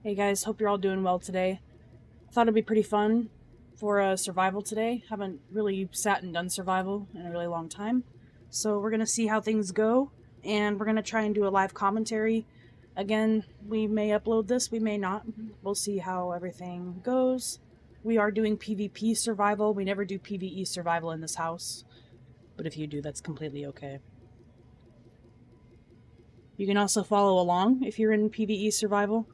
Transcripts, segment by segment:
Hey guys, hope you're all doing well today. I thought it'd be pretty fun for survival today. Haven't really sat and done survival in a really long time. So we're gonna see how things go, and we're gonna try and do a live commentary. Again, we may upload this, we may not. We'll see how everything goes. We are doing PvP survival. We never do PvE survival in this house. But if you do, that's completely okay. You can also follow along if you're in PvE survival.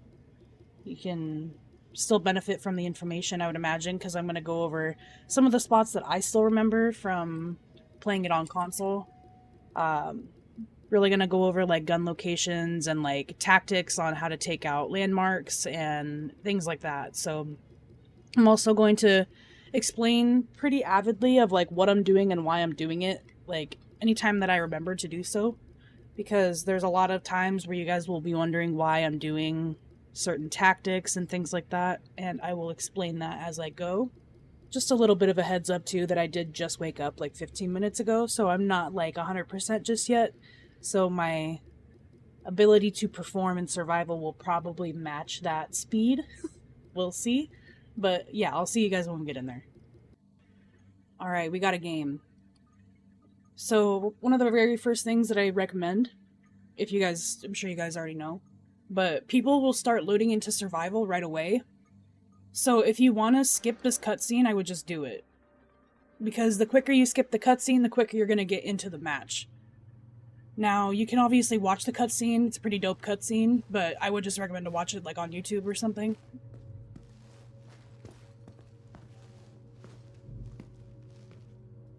You can still benefit from the information, I would imagine, because I'm going to go over some of the spots that I still remember from playing it on console. Really going to go over like gun locations and like tactics on how to take out landmarks and things like that. So I'm also going to explain pretty avidly of like what I'm doing and why I'm doing it, like anytime that I remember to do so, because there's a lot of times where you guys will be wondering why I'm doing certain tactics and things like that, and I will explain that as I go. Just a little bit of a heads up too that I did just wake up like 15 minutes ago, so I'm not like 100% just yet, so my ability to perform in survival will probably match that speed. We'll see, but yeah, I'll see you guys when we get in there. Alright, we got a game. So one of the very first things that I recommend, if you guys, I'm sure you guys already know, but people will start loading into survival right away. So if you want to skip this cutscene, I would just do it. Because the quicker you skip the cutscene, the quicker you're going to get into the match. Now, you can obviously watch the cutscene, it's a pretty dope cutscene, but I would just recommend to watch it like on YouTube or something.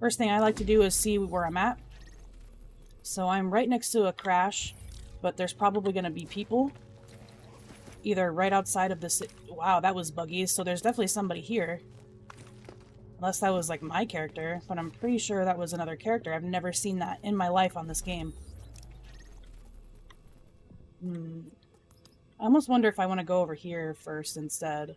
First thing I like to do is see where I'm at. So I'm right next to a crash, but there's probably going to be people either right outside of this. Wow, that was buggy, so there's definitely somebody here. Unless that was like my character, but I'm pretty sure that was another character. I've never seen that in my life on this game. I almost wonder if I want to go over here first instead.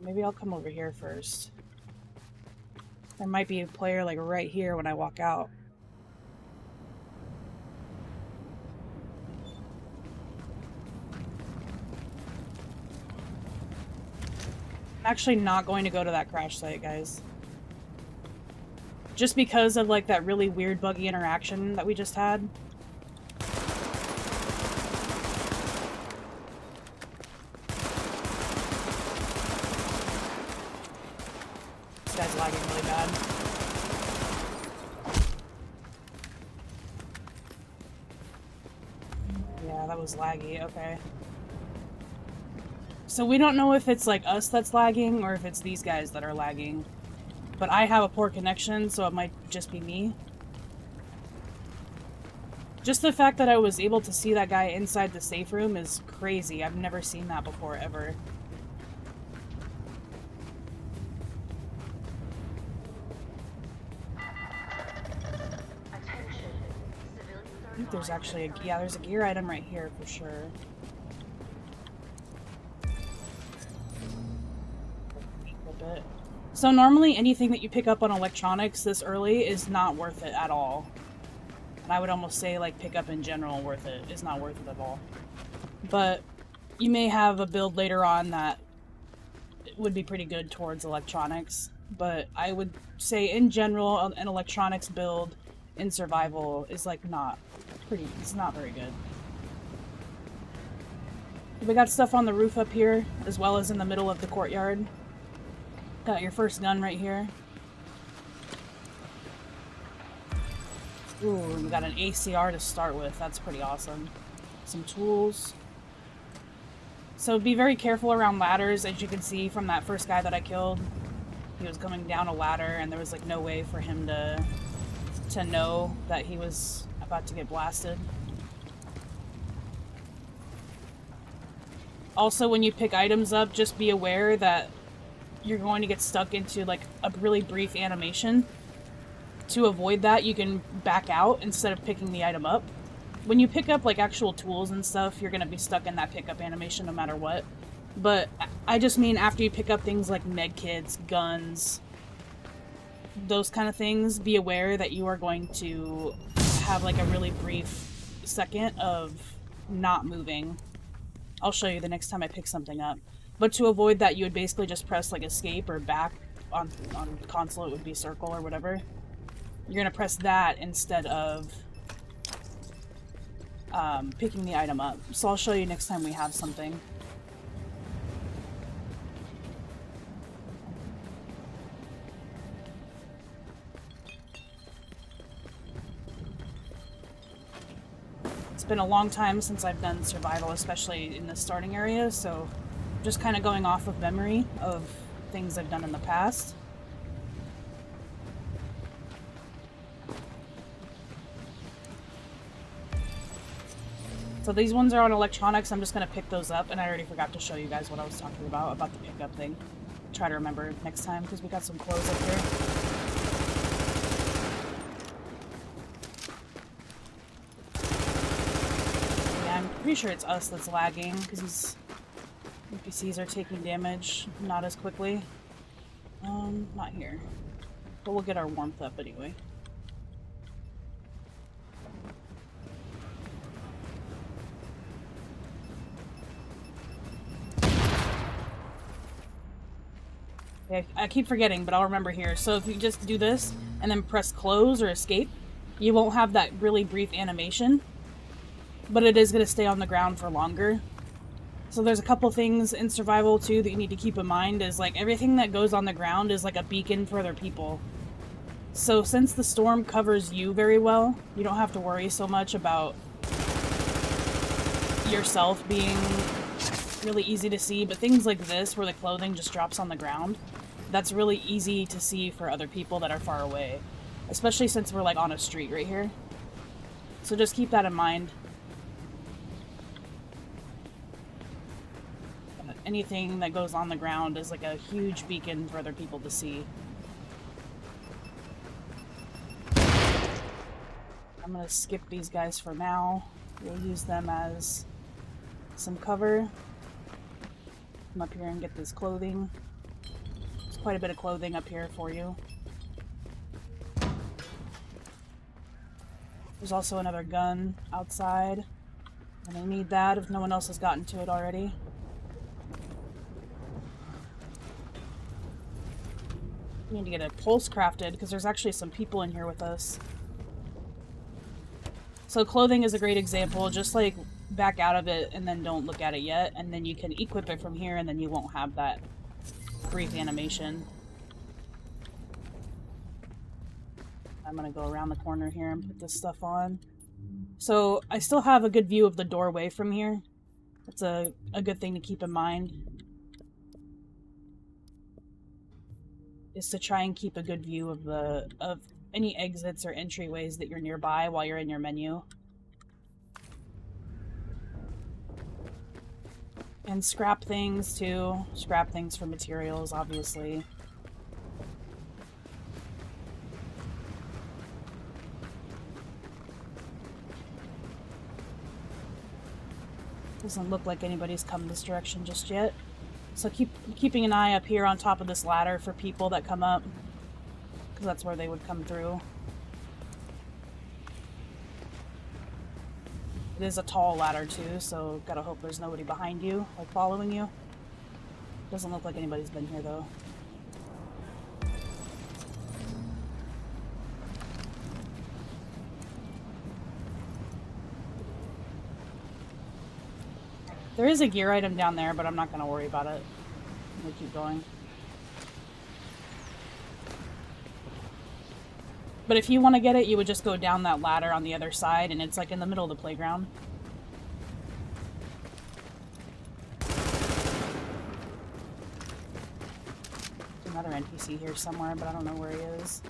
Maybe I'll come over here first. There might be a player like right here when I walk out. I'm actually not going to go to that crash site, guys. Just because of like that really weird buggy interaction that we just had. This guy's lagging really bad. Yeah, that was laggy, okay. So we don't know if it's like us that's lagging or if it's these guys that are lagging. But I have a poor connection, so it might just be me. Just the fact that I was able to see that guy inside the safe room is crazy. I've never seen that before, ever. I think there's actually a, yeah, there's a gear item right here for sure. So normally anything that you pick up on electronics this early is not worth it at all. And I would almost say like pick up in general is not worth it at all. But you may have a build later on that would be pretty good towards electronics. But I would say in general an electronics build in survival is like it's not very good. We got stuff on the roof up here as well as in the middle of the courtyard. Got your first gun right here. Ooh, we got an ACR to start with. That's pretty awesome. Some tools. So be very careful around ladders, as you can see from that first guy that I killed. He was coming down a ladder and there was like no way for him to know that he was about to get blasted. Also, when you pick items up, just be aware that you're going to get stuck into like a really brief animation. To avoid that, you can back out instead of picking the item up. When you pick up like actual tools and stuff, you're going to be stuck in that pickup animation no matter what. But I just mean after you pick up things like med kits, guns, those kind of things, be aware that you are going to have like a really brief second of not moving. I'll show you the next time I pick something up. But to avoid that, you would basically just press like escape or back on console, it would be circle or whatever. You're gonna press that instead of picking the item up. So I'll show you next time we have something. It's been a long time since I've done survival, especially in the starting area, so just kind of going off of memory of things I've done in the past. So these ones are on electronics. I'm just going to pick those up, and I already forgot to show you guys what I was talking about the pickup thing. Try to remember next time, because we got some clothes up here. Yeah, I'm pretty sure it's us that's lagging, because these NPCs are taking damage not as quickly. Not here. But we'll get our warmth up anyway. I keep forgetting, but I'll remember here. So if you just do this, and then press close or escape, you won't have that really brief animation, but it is going to stay on the ground for longer. So there's a couple things in survival, too, that you need to keep in mind, is like everything that goes on the ground is like a beacon for other people. So since the storm covers you very well, you don't have to worry so much about yourself being really easy to see, but things like this, where the clothing just drops on the ground, that's really easy to see for other people that are far away, especially since we're like on a street right here. So just keep that in mind. Anything that goes on the ground is like a huge beacon for other people to see. I'm gonna skip these guys for now. We'll use them as some cover. Come up here and get this clothing. There's quite a bit of clothing up here for you. There's also another gun outside, and I need that if no one else has gotten to it already. We need to get a pulse crafted, because there's actually some people in here with us. So clothing is a great example. Just like back out of it and then don't look at it yet, and then you can equip it from here, and then you won't have that brief animation. I'm gonna go around the corner here and put this stuff on. So I still have a good view of the doorway from here. That's a good thing to keep in mind, is to try and keep a good view of any exits or entryways that you're nearby while you're in your menu. And scrap things too. Scrap things for materials, obviously. Doesn't look like anybody's come this direction just yet. So keeping an eye up here on top of this ladder for people that come up, because that's where they would come through. It is a tall ladder too, so gotta hope there's nobody behind you, like following you. Doesn't look like anybody's been here though. There is a gear item down there, but I'm not gonna worry about it. I'm gonna keep going. But if you want to get it, you would just go down that ladder on the other side, and it's like in the middle of the playground. There's another NPC here somewhere, but I don't know where he is.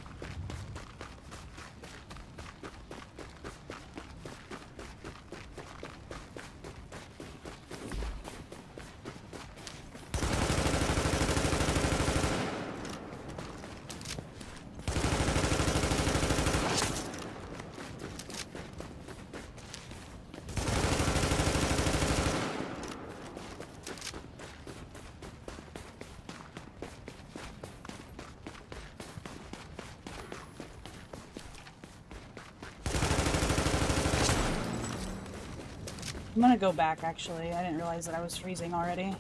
I'm gonna go back, actually. I didn't realize that I was freezing already.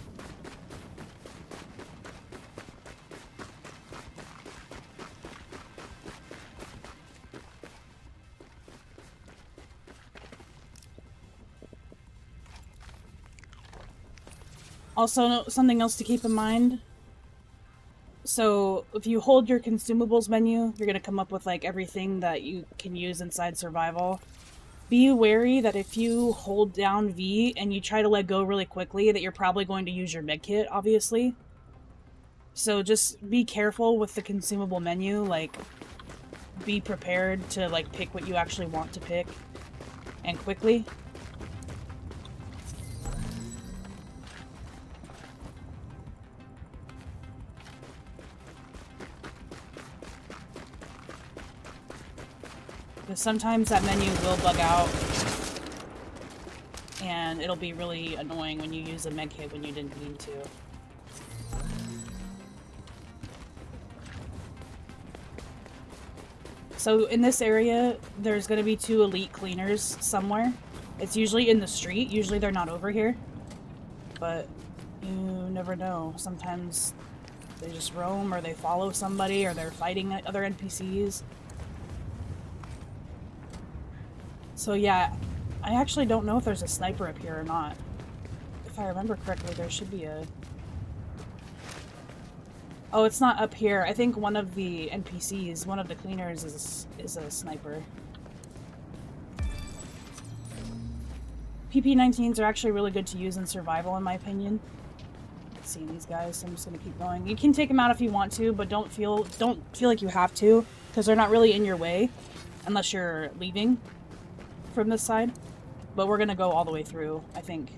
Also, something else to keep in mind. So, if you hold your consumables menu, you're gonna come up with, like, everything that you can use inside survival. Be wary that if you hold down V and you try to let go really quickly, that you're probably going to use your medkit, obviously. So just be careful with the consumable menu, like, be prepared to, like, pick what you actually want to pick, and quickly. Because sometimes that menu will bug out, and it'll be really annoying when you use a medkit when you didn't mean to. So in this area, there's going to be 2 elite cleaners somewhere. It's usually in the street. Usually they're not over here. But you never know. Sometimes they just roam, or they follow somebody, or they're fighting other NPCs. So yeah, I actually don't know if there's a sniper up here or not. If I remember correctly, there should be a... Oh, it's not up here. I think one of the NPCs, one of the cleaners, is a sniper. PP-19s are actually really good to use in survival, in my opinion. Seeing these guys, so I'm just gonna keep going. You can take them out if you want to, but don't feel like you have to, because they're not really in your way, unless you're leaving from this side. But we're gonna go all the way through, I think.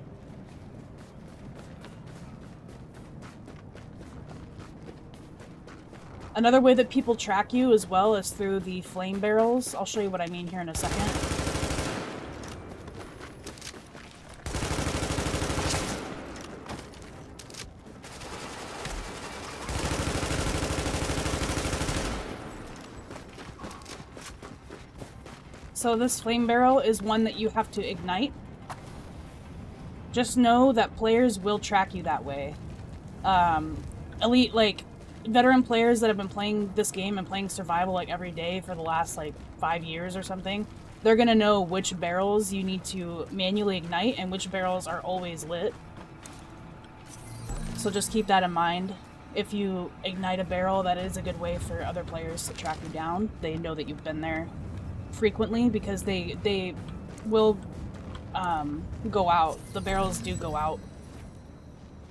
Another way that people track you as well is through the flame barrels. I'll show you what I mean here in a second. So this flame barrel is one that you have to ignite. Just know that players will track you that way. Elite, like, veteran players that have been playing this game and playing survival like every day for the last like 5 years or something, they're gonna know which barrels you need to manually ignite and which barrels are always lit. So just keep that in mind. If you ignite a barrel, that is a good way for other players to track you down. They know that you've been there frequently, because they will go out. The barrels do go out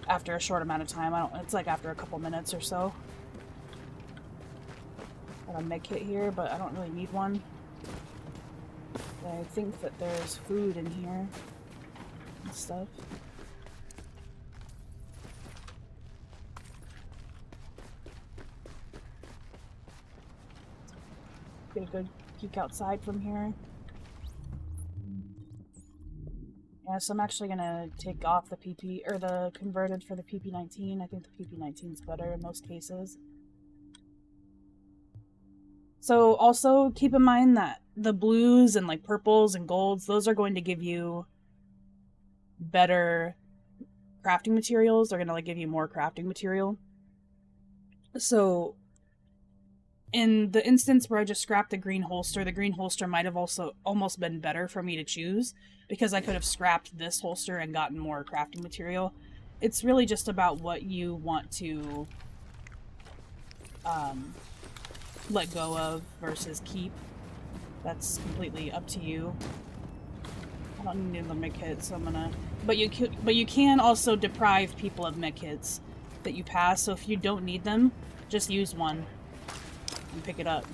after a short amount of time. It's like after a couple minutes or so. Got a med kit here, but I don't really need one. I think that there's food in here and stuff. Get a good peek outside from here. Yeah, so I'm actually gonna take off the PP, or the converted for the PP-19. I think the PP-19 is better in most cases. So also keep in mind that the blues and like purples and golds, those are going to give you better crafting materials. They're gonna like give you more crafting material. So in the instance where I just scrapped the green holster might have also almost been better for me to choose, because I could have scrapped this holster and gotten more crafting material. It's really just about what you want to let go of versus keep. That's completely up to you. I don't need the medkits, so I'm gonna... But you can also deprive people of medkits that you pass, so if you don't need them, just use one and pick it up.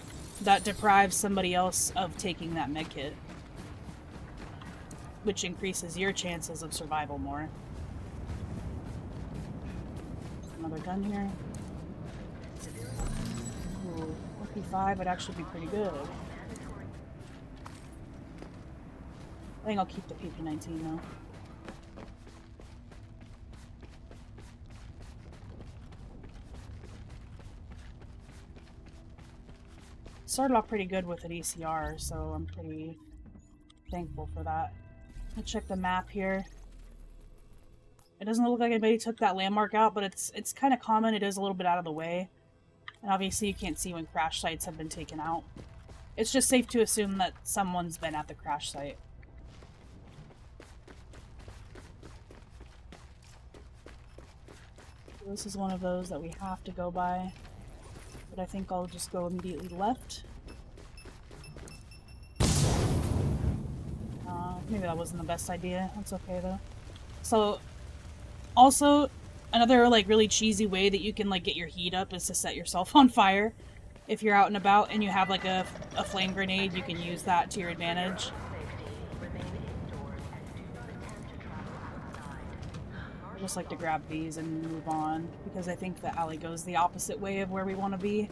That deprives somebody else of taking that medkit, which increases your chances of survival more. Another gun here. Ooh, MP5 would actually be pretty good. I think I'll keep the PP-19 though. Started off pretty good with an ECR, so I'm pretty thankful for that. I'll check the map here. It doesn't look like anybody took that landmark out, but it's kind of common. It is a little bit out of the way. And obviously you can't see when crash sites have been taken out. It's just safe to assume that someone's been at the crash site. This is one of those that we have to go by. But I think I'll just go immediately left. Maybe that wasn't the best idea. That's okay though. So, also, another like really cheesy way that you can like get your heat up is to set yourself on fire. If you're out and about and you have like a flame grenade, you can use that to your advantage. I just like to grab these and move on because I think the alley goes the opposite way of where we want to be.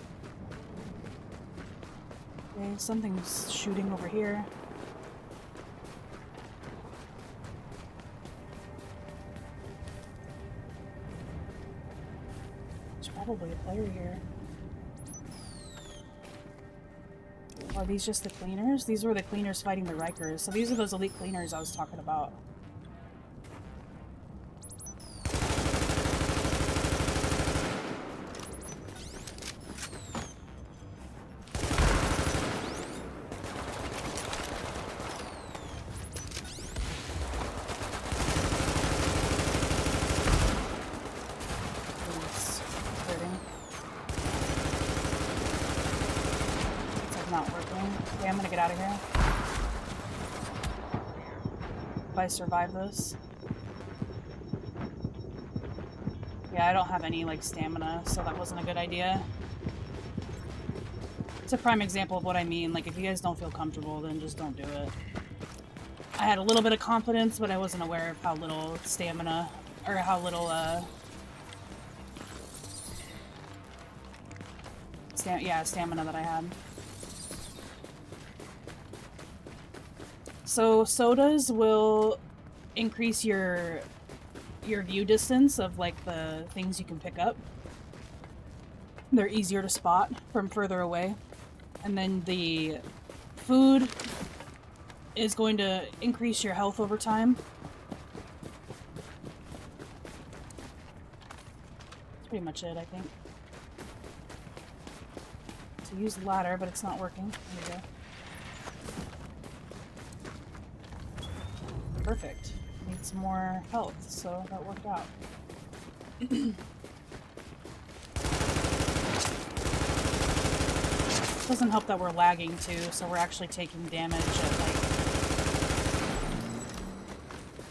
Okay, something's shooting over here. There's probably a player here. Are these just the cleaners? These were the cleaners fighting the Rikers. So these are those elite cleaners I was talking about. I survive this. Yeah, I don't have any like stamina, so that wasn't a good idea. It's a prime example of what I mean. Like, if you guys don't feel comfortable, then just don't do it. I had a little bit of confidence, but I wasn't aware of how little stamina, or how little, stamina that I had. So sodas will increase your view distance of like the things you can pick up. They're easier to spot from further away. And then the food is going to increase your health over time. That's pretty much it, I think. So use the ladder, but it's not working. There we go. Perfect. Need some more health, so that worked out. Doesn't help that we're lagging too, so we're actually taking damage at like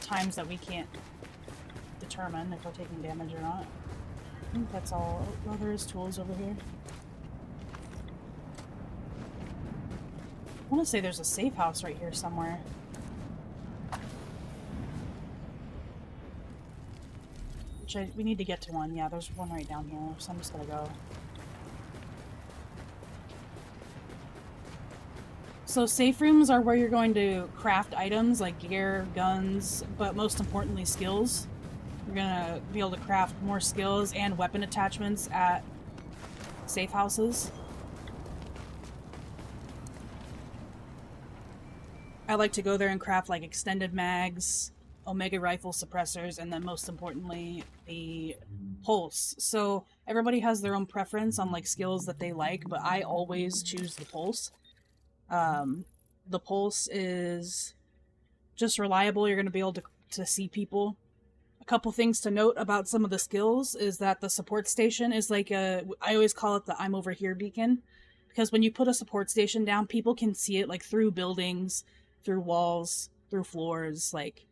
times that we can't determine if we're taking damage or not. I think that's all. Oh, there is tools over here. I want to say there's a safe house right here somewhere. We need to get to one. Yeah, there's one right down here, so I'm just gonna go. So safe rooms are where you're going to craft items like gear, guns, but most importantly skills. You're gonna be able to craft more skills and weapon attachments at safe houses. I like to go there and craft like extended mags, Omega rifle suppressors, and then most importantly, the pulse. So everybody has their own preference on like skills that they like, but I always choose the pulse. The pulse is just reliable. You're going to be able to see people. A couple things to note about some of the skills is that the support station is like I always call it the I'm over here beacon, because when you put a support station down, people can see it like through buildings, through walls, through floors, like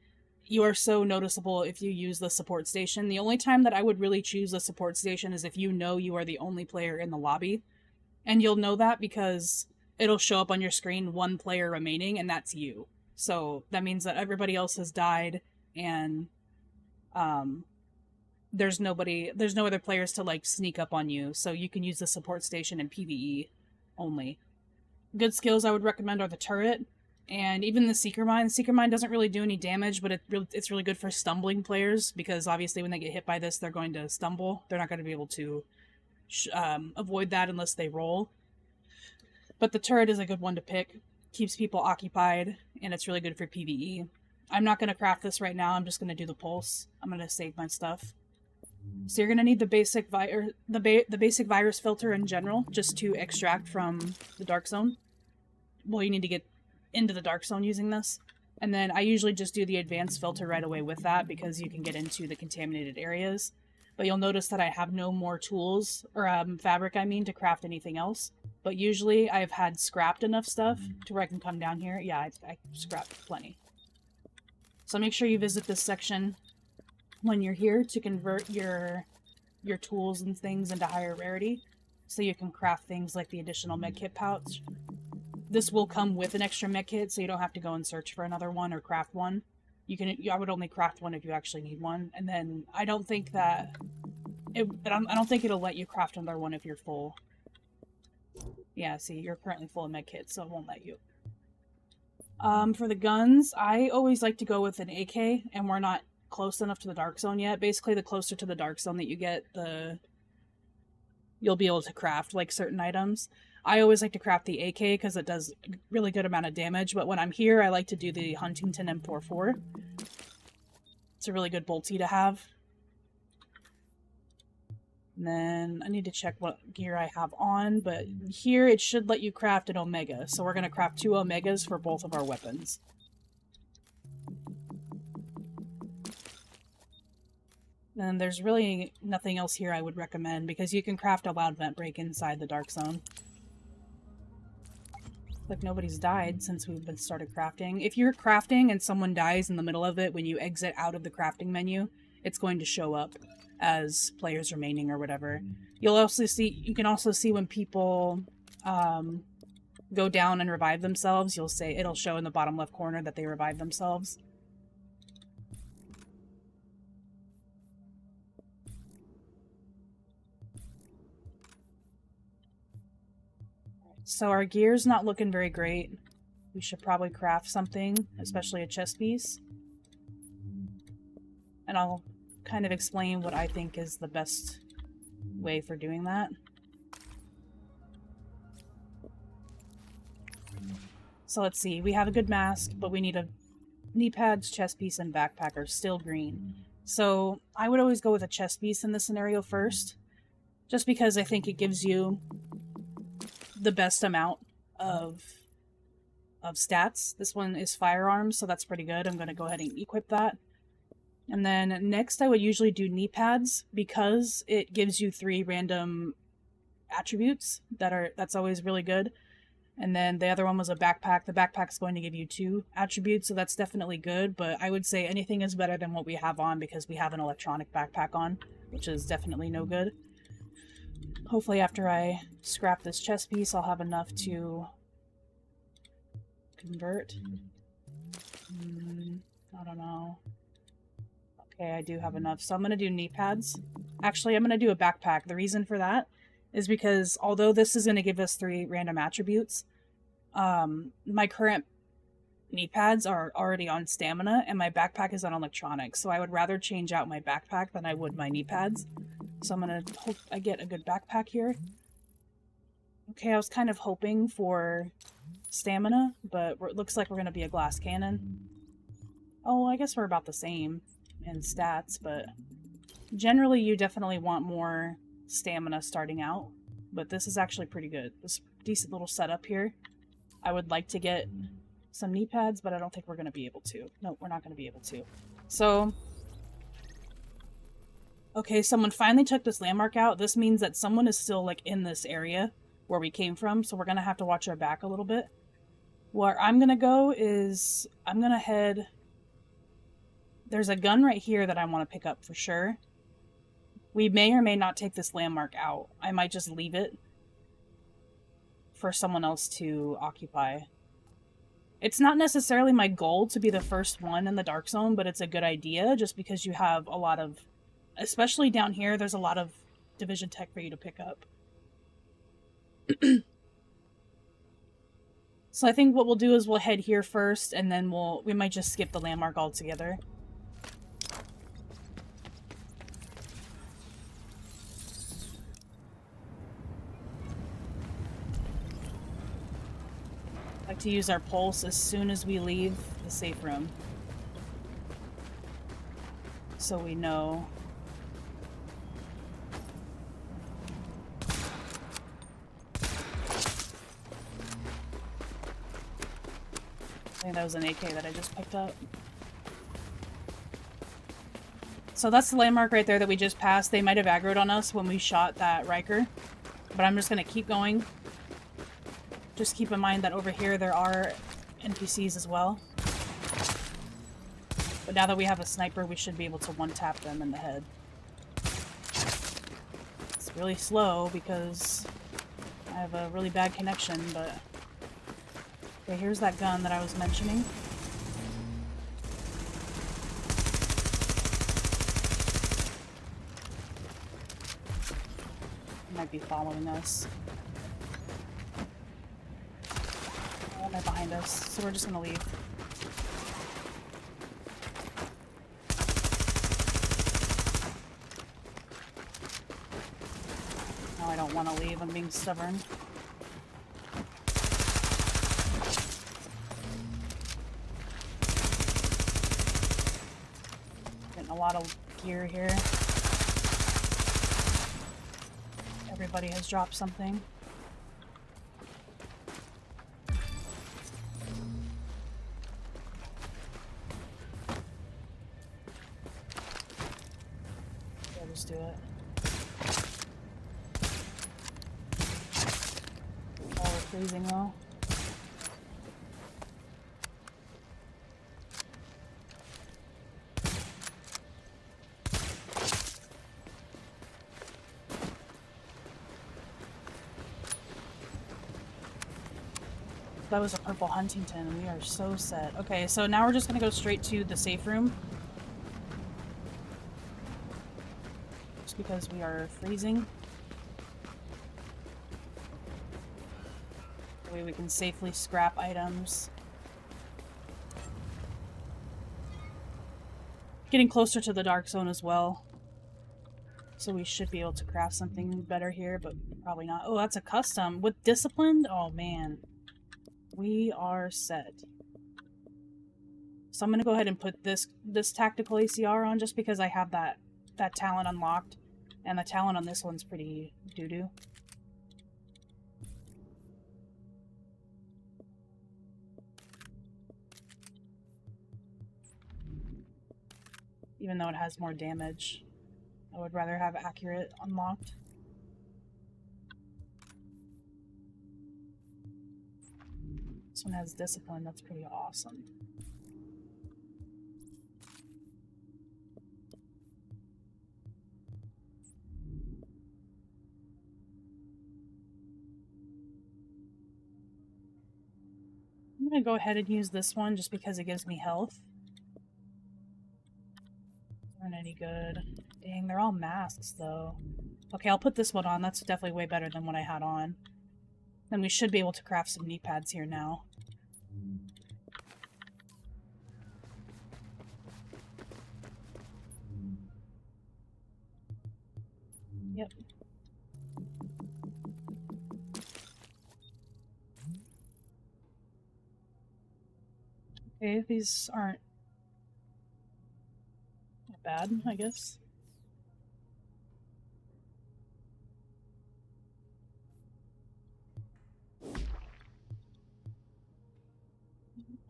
you are so noticeable if you use the support station. The only time that I would really choose a support station is if you know you are the only player in the lobby. And you'll know that because it'll show up on your screen, one player remaining, and that's you. So that means that everybody else has died, and there's no other players to like sneak up on you. So you can use the support station in PvE only. Good skills I would recommend are the turret. And even the Seeker Mine. The Seeker Mine doesn't really do any damage, but it's really good for stumbling players, because obviously when they get hit by this, they're going to stumble. They're not going to be able to avoid that unless they roll. But the turret is a good one to pick. Keeps people occupied, and it's really good for PvE. I'm not going to craft this right now. I'm just going to do the pulse. I'm going to save my stuff. So you're going to need the basic basic virus filter in general, just to extract from the dark zone. Well, you need to get into the dark zone using this. And then I usually just do the advanced filter right away with that, because you can get into the contaminated areas. But you'll notice that I have no more tools, or fabric, I mean, to craft anything else. But usually I've had scrapped enough stuff to where I can come down here. Yeah, I scrapped plenty. So make sure you visit this section when you're here to convert your tools and things into higher rarity, so you can craft things like the additional medkit pouch. This will come with an extra medkit, so you don't have to go and search for another one or craft one. I would only craft one if you actually need one, and then I don't think it'll let you craft another one if you're full. Yeah, see, you're currently full of medkits, so it won't let you. For the guns, I always like to go with an AK, and we're not close enough to the dark zone yet. Basically, the closer to the dark zone that you get, you'll be able to craft like certain items. I always like to craft the AK because it does a really good amount of damage, but when I'm here, I like to do the Huntington M44. It's a really good bolty to have. And then I need to check what gear I have on, but here it should let you craft an Omega, so we're going to craft 2 Omegas for both of our weapons. And there's really nothing else here I would recommend, because you can craft a loud vent break inside the dark zone. Like nobody's died since we've been started crafting. If you're crafting and someone dies in the middle of it, when you exit out of the crafting menu, it's going to show up as players remaining or whatever. You can also see when people go down and revive themselves, it'll show in the bottom left corner that they revive themselves. So our gear's not looking very great. We should probably craft something, especially a chest piece. And I'll kind of explain what I think is the best way for doing that. So let's see, we have a good mask, but we need knee pads, chest piece, and backpack are still green. So I would always go with a chest piece in this scenario first, just because I think it gives you the best amount of stats. This one is firearms, so that's pretty good. I'm going to go ahead and equip that. And then next I would usually do knee pads, because it gives you 3 random attributes that's always really good. And then the other one was a backpack. The backpack's going to give you 2 attributes, so that's definitely good, but I would say anything is better than what we have on, because we have an electronic backpack on, which is definitely no good. Hopefully after I scrap this chest piece, I'll have enough to convert. I don't know. Okay, I do have enough, so I'm going to do knee pads. Actually, I'm going to do a backpack. The reason for that is because although this is going to give us 3 random attributes, my current knee pads are already on stamina, and my backpack is on electronics, so I would rather change out my backpack than I would my knee pads. So I'm going to hope I get a good backpack here. Okay, I was kind of hoping for stamina, but it looks like we're going to be a glass cannon. Oh, I guess we're about the same in stats, but generally you definitely want more stamina starting out, but this is actually pretty good. This decent little setup here. I would like to get some knee pads, but I don't think we're going to be able to. No, we're not going to be able to. So, okay, someone finally took this landmark out. This means that someone is still, like, in this area where we came from, so we're going to have to watch our back a little bit. Where I'm going to go is, I'm going to head... There's a gun right here that I want to pick up for sure. We may or may not take this landmark out. I might just leave it for someone else to occupy. It's not necessarily my goal to be the first one in the dark zone, but it's a good idea just because you have a lot of... Especially down here, there's a lot of division tech for you to pick up. So I think what we'll do is we'll head here first, and then we might just skip the landmark altogether. I like to use our pulse as soon as we leave the safe room. so we know. I think that was an AK that I just picked up. So that's the landmark right there that we just passed. They might have aggroed on us when we shot that Riker. But I'm just going to keep going. Just keep in mind that over here there are NPCs as well. But now that we have a sniper, we should be able to one-tap them in the head. It's really slow because I have a really bad connection, but... Okay, here's that gun that I was mentioning. He might be following us. Oh, they're behind us, so we're just gonna leave. No, I don't want to leave. I'm being stubborn. Getting a lot of gear here. Everybody has dropped something. Yeah, just do it. Oh, we're freezing though. That was a purple Huntington. We are so set. Okay, so now we're just gonna go straight to the safe room. Just because we are freezing. That way we can safely scrap items. Getting closer to the dark zone as well. So we should be able to craft something better here, but probably not. Oh, that's a custom. With disciplined? Oh man. We are set. So I'm gonna go ahead and put this tactical ACR on just because I have that talent unlocked. And the talent on this one's pretty doo-doo. Even though it has more damage, I would rather have accurate unlocked. This one has discipline, that's pretty awesome. I'm gonna go ahead and use this one just because it gives me health. Aren't any good. Dang, they're all masks though. Okay, I'll put this one on. That's definitely way better than what I had on. Then we should be able to craft some knee pads here now. Yep. Okay, these aren't bad, I guess.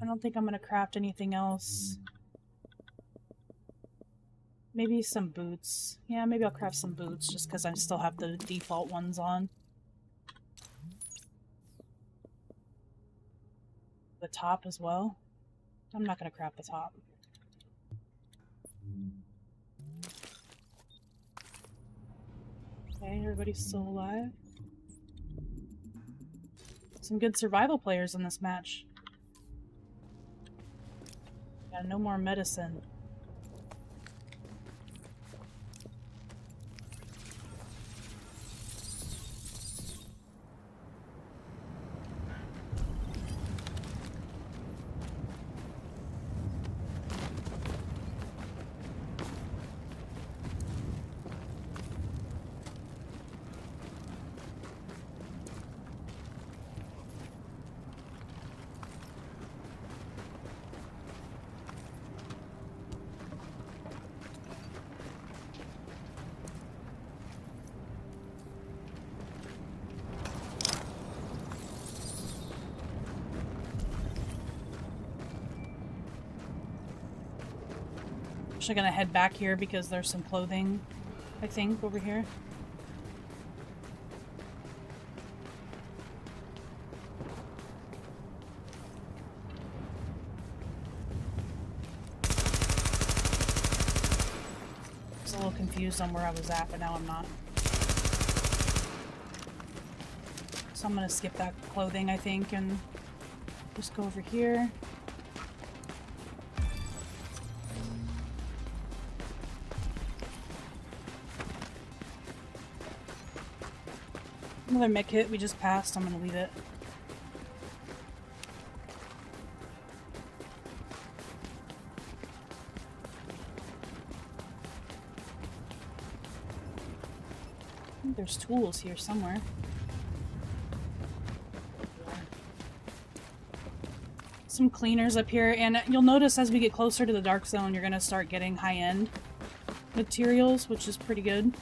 I don't think I'm gonna craft anything else. Maybe some boots. Yeah, maybe I'll craft some boots just because I still have the default ones on. The top as well. I'm not gonna craft the top. Okay, everybody's still alive. Some good survival players in this match. Got no more medicine. Actually gonna head back here because there's some clothing, I think, over here. I was a little confused on where I was at, but now I'm not. So I'm gonna skip that clothing, I think, and just go over here. Another mech hit we just passed. I'm gonna leave it. I think there's tools here somewhere. Some cleaners up here, and you'll notice as we get closer to the dark zone, you're gonna start getting high-end materials, which is pretty good.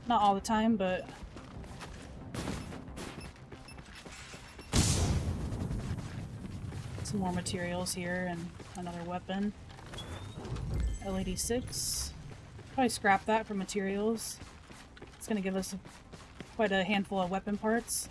Not all the time, but some more materials here and another weapon. L86. Probably scrap that for materials. It's gonna give us quite a handful of weapon parts.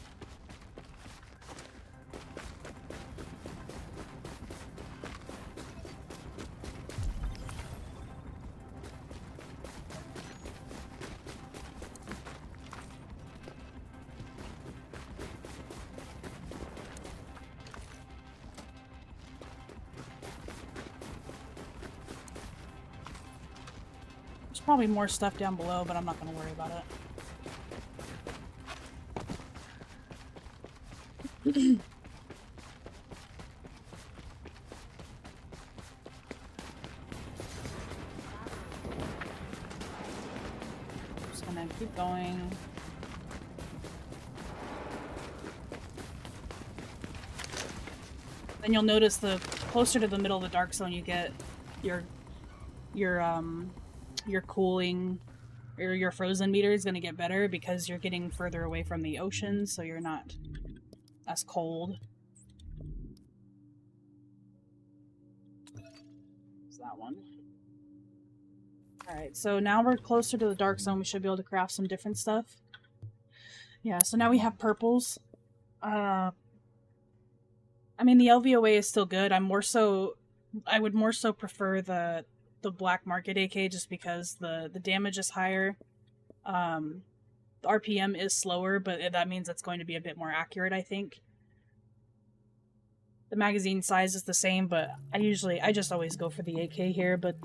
Probably more stuff down below, but I'm not going to worry about it. Just going to keep going. Then you'll notice the closer to the middle of the dark zone you get, your cooling or your frozen meter is going to get better because you're getting further away from the ocean, so you're not as cold. There's that one. Alright, so now we're closer to the dark zone. We should be able to craft some different stuff. Yeah, so now we have purples. I mean, the LVOA is still good. I would more so prefer the black market AK just because the damage is higher. The RPM is slower, but that means it's going to be a bit more accurate, I think. The magazine size is the same, but I just always go for the AK here, but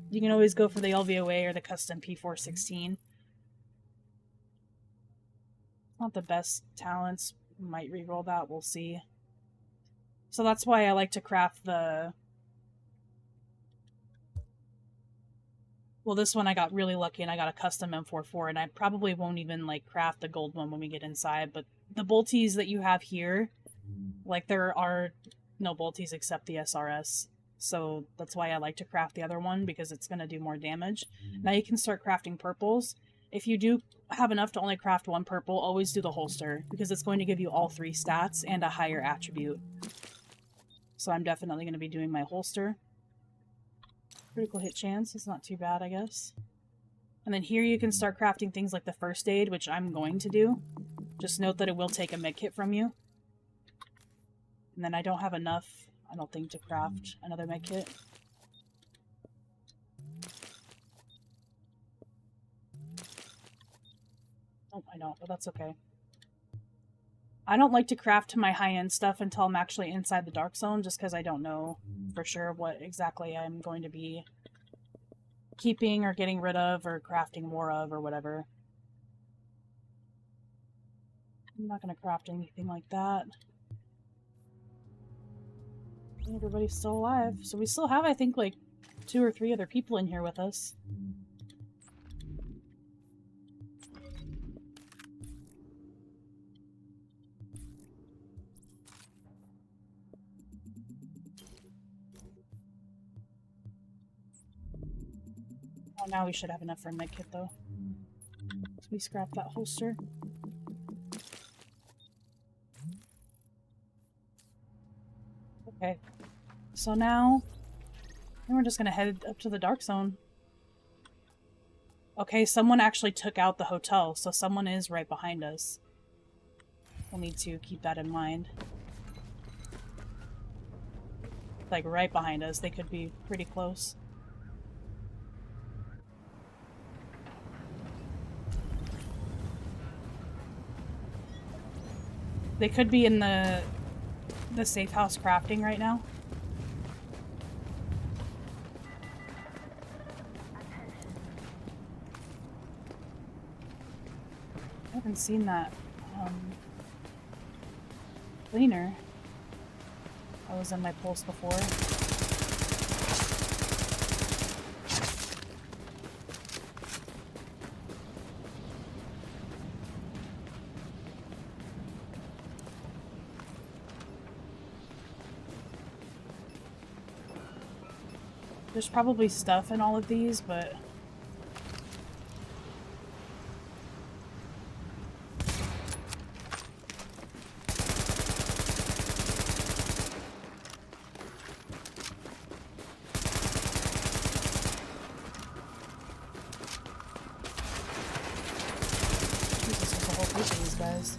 you can always go for the LVOA or the custom P416. Not the best talents. Might reroll that, we'll see. So that's why I like to craft the... Well, this one I got really lucky and I got a custom M44, and I probably won't even, like, craft the gold one when we get inside, but the bolties that you have here, like, there are no bolties except the SRS, so that's why I like to craft the other one, because it's going to do more damage. Now you can start crafting purples. If you do have enough to only craft one purple, always do the holster, because it's going to give you all 3 stats and a higher attribute. So I'm definitely going to be doing my holster. Critical hit chance is not too bad, I guess. And then here you can start crafting things like the first aid, which I'm going to do. Just note that it will take a med kit from you. And then I don't have enough, I don't think, to craft another med kit. Oh, I don't, but that's okay. I don't like to craft my high-end stuff until I'm actually inside the dark zone, just because I don't know for sure what exactly I'm going to be keeping or getting rid of or crafting more of or whatever. I'm not going to craft anything like that. Everybody's still alive. So we still have, I think, like 2 or 3 other people in here with us. Oh, now we should have enough for a medkit, though. So we scrap that holster. Okay. So now we're just gonna head up to the dark zone. Okay, someone actually took out the hotel, so someone is right behind us. We'll need to keep that in mind. Like, right behind us. They could be pretty close. They could be in the safe house crafting right now. I haven't seen that cleaner. I was in my pulse before. There's probably stuff in all of these, but Jesus, there's a whole bunch of these guys.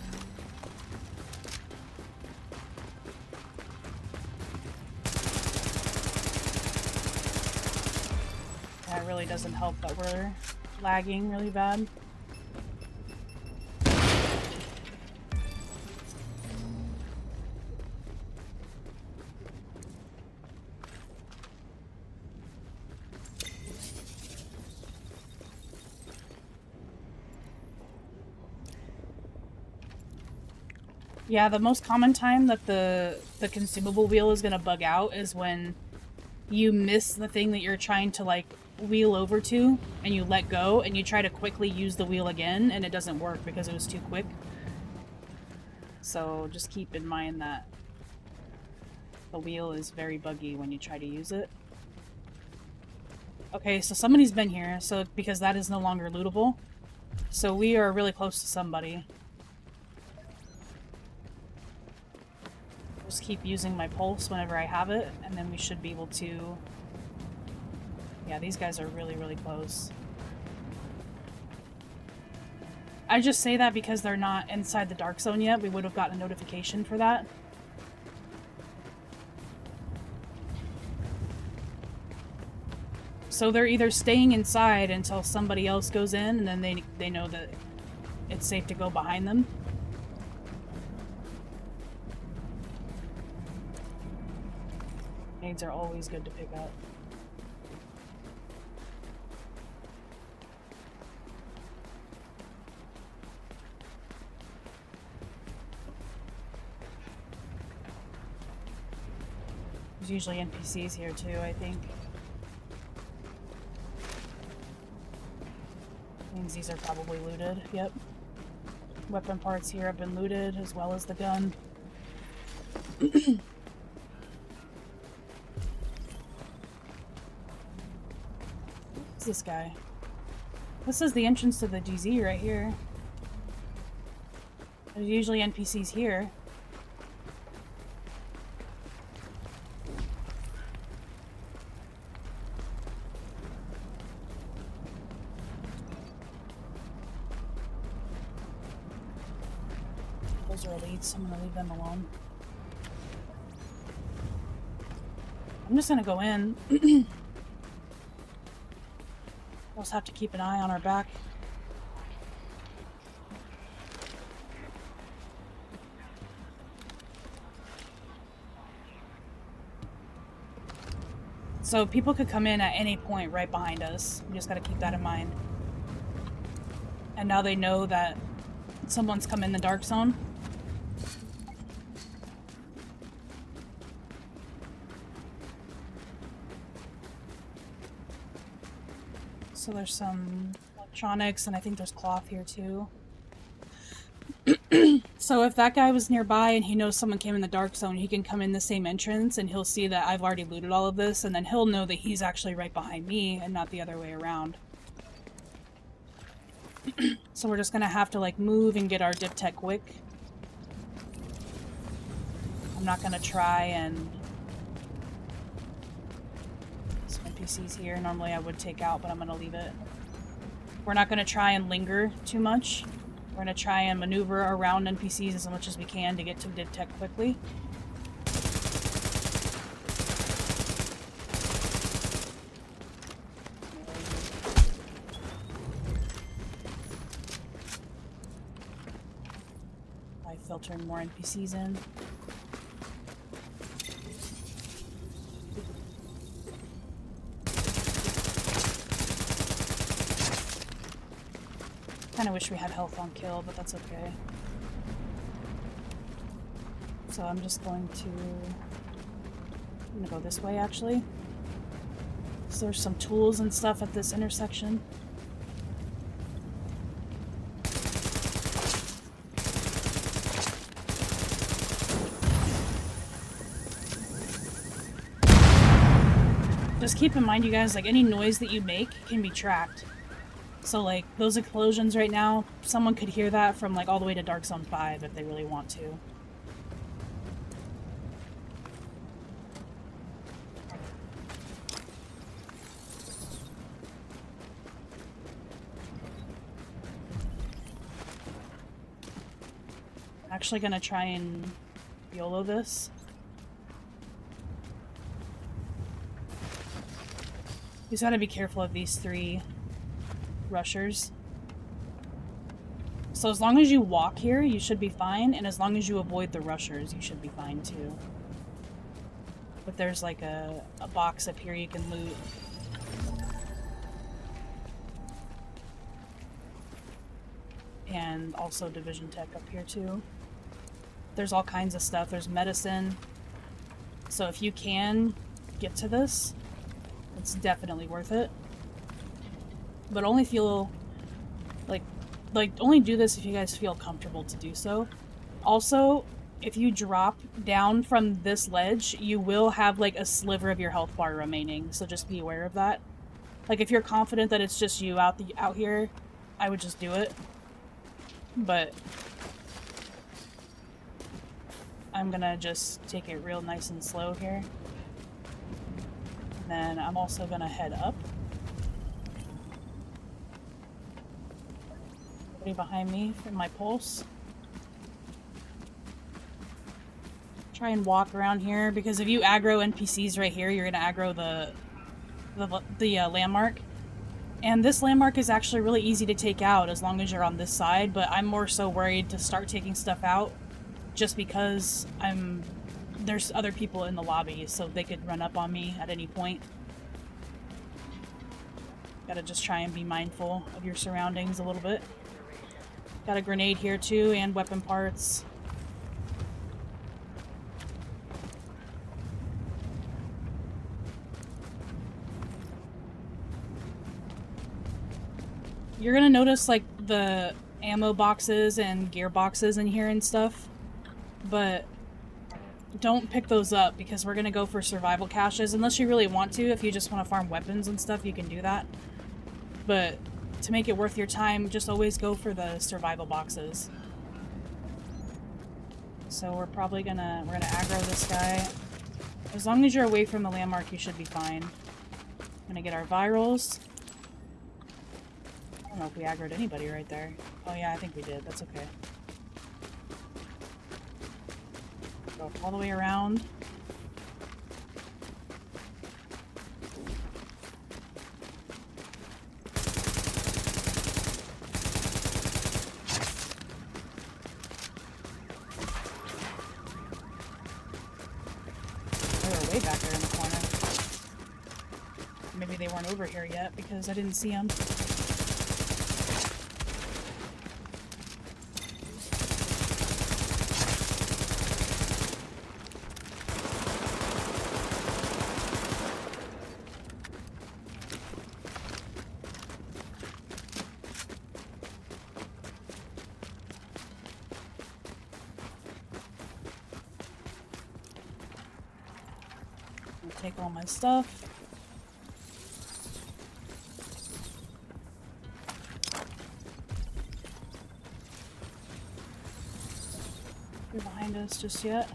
That really doesn't help that we're lagging really bad. Yeah, the most common time that the consumable wheel is gonna bug out is when you miss the thing that you're trying to, like, wheel over to, and you let go, and you try to quickly use the wheel again, and it doesn't work because it was too quick. So just keep in mind that the wheel is very buggy when you try to use it. Okay, so somebody's been here, so because that is no longer lootable. So we are really close to somebody. Just keep using my pulse whenever I have it, and then we should be able to... Yeah, these guys are really, really close. I just say that because they're not inside the dark zone yet. We would have gotten a notification for that. So they're either staying inside until somebody else goes in, and then they know that it's safe to go behind them. Nades are always good to pick up. There's usually NPCs here too, I think. Means these are probably looted, yep. Weapon parts here have been looted, as well as the gun. What's this guy? This is the entrance to the DZ right here. There's usually NPCs here. Those are elites, I'm gonna leave them alone. I'm just gonna go in. We'll just have to keep an eye on our back. So people could come in at any point right behind us. We just gotta keep that in mind. And now they know that someone's come in the dark zone. So there's some electronics, and I think there's cloth here too. So if that guy was nearby and he knows someone came in the dark zone, he can come in the same entrance and he'll see that I've already looted all of this, and then he'll know that he's actually right behind me and not the other way around. So we're just gonna have to, like, move and get our dip tech quick. I'm not gonna try and NPCs here. Normally I would take out, but I'm gonna leave it. We're not gonna try and linger too much. We're gonna try and maneuver around NPCs as much as we can to get to detect quickly. By filtering more NPCs in. Kinda wish we had health on kill, but that's okay. So I'm just going to... I'm gonna go this way, actually. So there's some tools and stuff at this intersection. Just keep in mind, you guys, like, any noise that you make can be tracked. So, like, those explosions right now, someone could hear that from, like, all the way to Dark Zone 5 if they really want to. I'm actually gonna try and YOLO this. You just gotta be careful of these 3 rushers. So as long as you walk here, you should be fine, and as long as you avoid the rushers, you should be fine too. But there's like a box up here you can loot. And also Division Tech up here too. There's all kinds of stuff. There's medicine. So if you can get to this, it's definitely worth it. But only feel like only do this if you guys feel comfortable to do so. Also, if you drop down from this ledge, you will have like a sliver of your health bar remaining, so just be aware of that. Like if you're confident that it's just you out here, I would just do it. But I'm gonna just take it real nice and slow here. And then I'm also gonna head up. Behind me from my pulse. Try and walk around here, because if you aggro NPCs right here, you're gonna aggro the landmark. And this landmark is actually really easy to take out as long as you're on this side, but I'm more so worried to start taking stuff out just because there's other people in the lobby, so they could run up on me at any point. Gotta just try and be mindful of your surroundings a little bit. Got a grenade here too, and weapon parts. You're gonna notice like the ammo boxes and gear boxes in here and stuff, but don't pick those up because we're gonna go for survival caches unless you really want to. If you just want to farm weapons and stuff, you can do that. But to make it worth your time, just always go for the survival boxes. So we're gonna aggro this guy. As long as you're away from the landmark, you should be fine. I'm gonna get our virals. I don't know if we aggroed anybody right there. Oh yeah, I think we did. That's okay. Go all the way around. Way back there in the corner. Maybe they weren't over here yet because I didn't see them. Take all my stuff. You're behind us just yet.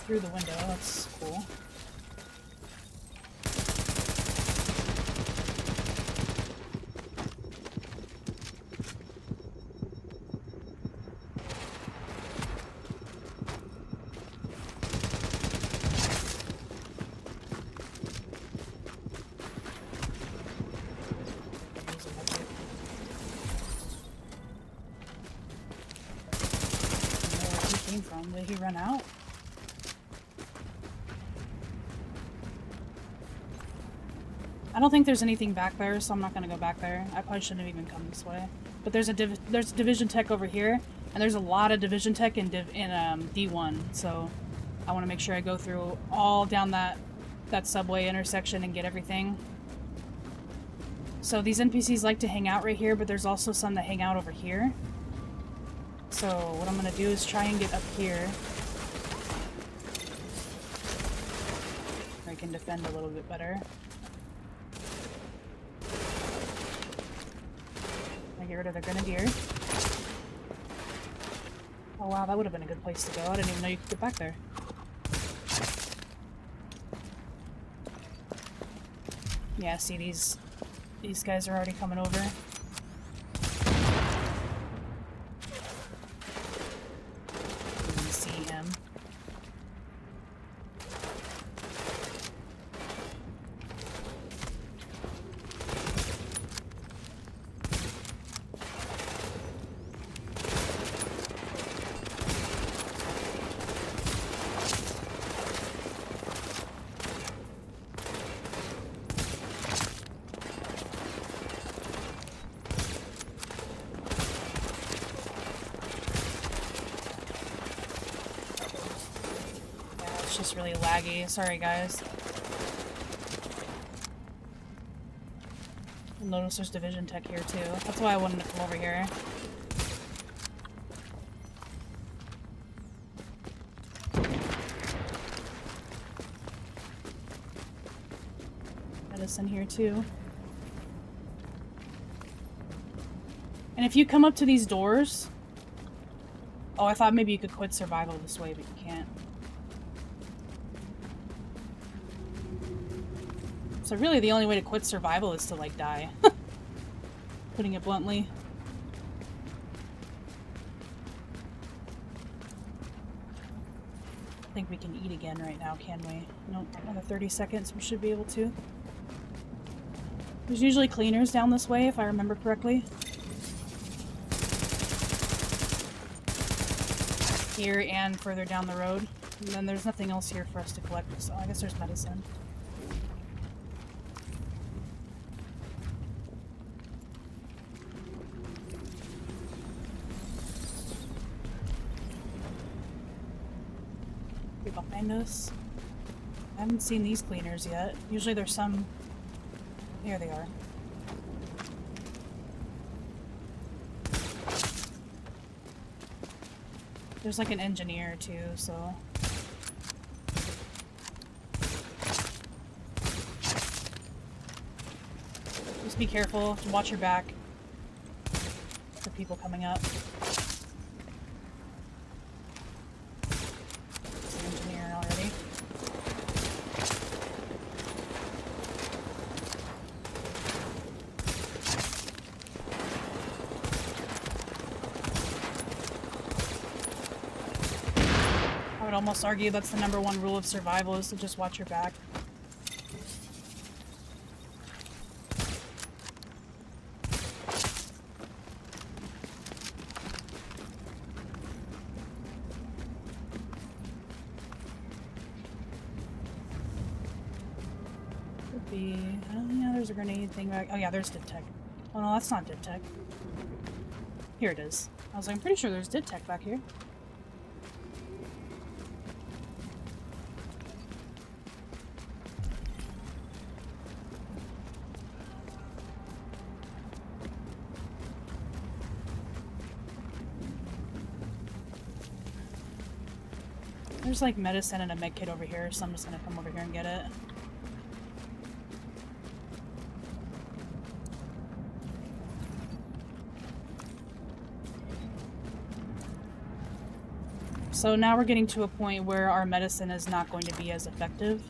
through the window. That's cool. From? Did he run out? I don't think there's anything back there, so I'm not gonna go back there. I probably shouldn't have even come this way. But there's division tech over here, and there's a lot of division tech in D1. So I want to make sure I go through all down that subway intersection and get everything. So these NPCs like to hang out right here, but there's also some that hang out over here. So what I'm going to do is try and get up here. I can defend a little bit better. I get rid of the grenadier. Oh wow, that would have been a good place to go. I didn't even know you could get back there. Yeah, see, these guys are already coming over. Just really laggy. Sorry, guys. You'll notice there's division tech here, too. That's why I wanted to come over here. Medicine here, too. And if you come up to these doors... Oh, I thought maybe you could quit survival this way, but you can't. So really the only way to quit survival is to, like, die. Putting it bluntly. I think we can eat again right now, can we? Nope, another 30 seconds we should be able to. There's usually cleaners down this way, if I remember correctly. Here and further down the road. And then there's nothing else here for us to collect, so I guess there's medicine. Behind us. I haven't seen these cleaners yet. Usually there's some... Here they are. There's like an engineer too, so... Just be careful, watch your back for people coming up. Almost argue that's the #1 rule of survival, is to just watch your back. Could be... Oh yeah, there's a grenade thing back... Oh yeah, there's did tech. Oh no, that's not did tech. Here it is. I was like, I'm pretty sure there's did tech back here. There's like medicine and a med kit over here, so I'm just gonna come over here and get it. So now we're getting to a point where our medicine is not going to be as effective,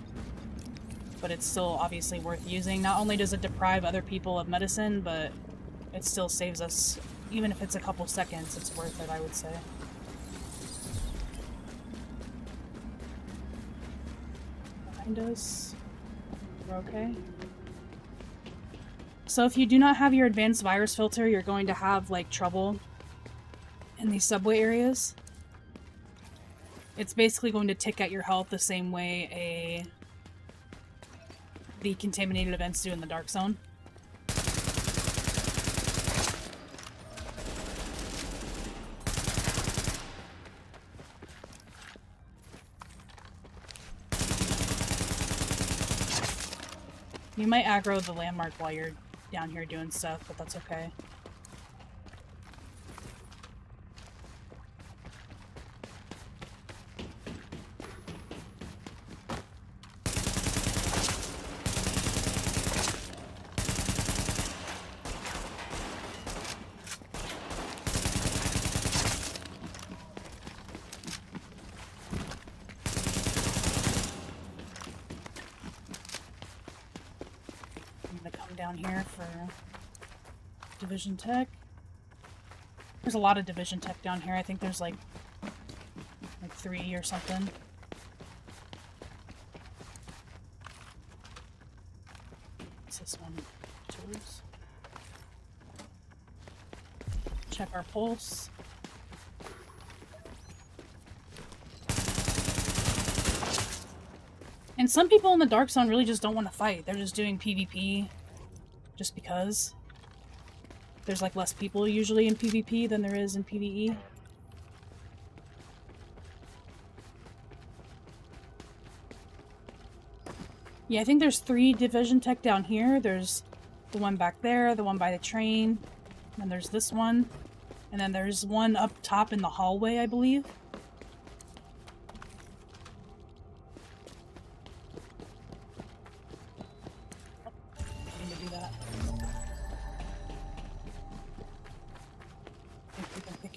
but it's still obviously worth using. Not only does it deprive other people of medicine, but it still saves us, even if it's a couple seconds, it's worth it, I would say. Behind us. We're okay. So if you do not have your advanced virus filter, you're going to have, like, trouble in these subway areas. It's basically going to tick at your health the same way the contaminated events do in the Dark Zone. You might aggro the landmark while you're down here doing stuff, but that's okay. Down here for Division Tech. There's a lot of Division Tech down here. I think there's like 3 or something. What's this one? Tools. Check our pulse. And some people in the Dark Zone really just don't want to fight. They're just doing PvP just because. There's like less people usually in PvP than there is in PvE. Yeah, I think there's 3 Division Tech down here. There's the one back there, the one by the train, and there's this one. And then there's one up top in the hallway, I believe.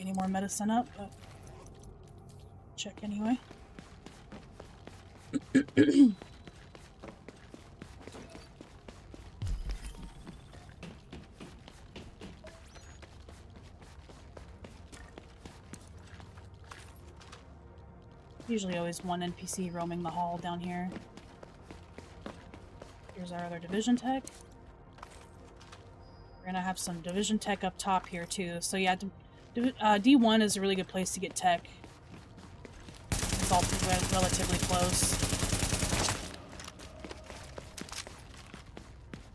Any more medicine up, but check anyway. Usually always one NPC roaming the hall down here. Here's our other Division Tech. We're gonna have some Division Tech up top here too, so yeah, D1 is a really good place to get tech. It's all relatively close.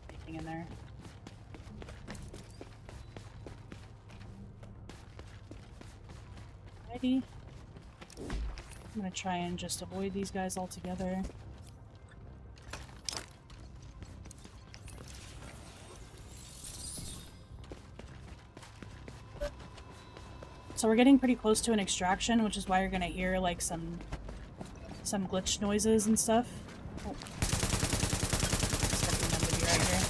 Anything in there? Alrighty. I'm gonna try and just avoid these guys altogether. So we're getting pretty close to an extraction, which is why you're gonna hear like some glitch noises and stuff. Oh. Expecting them to be right here.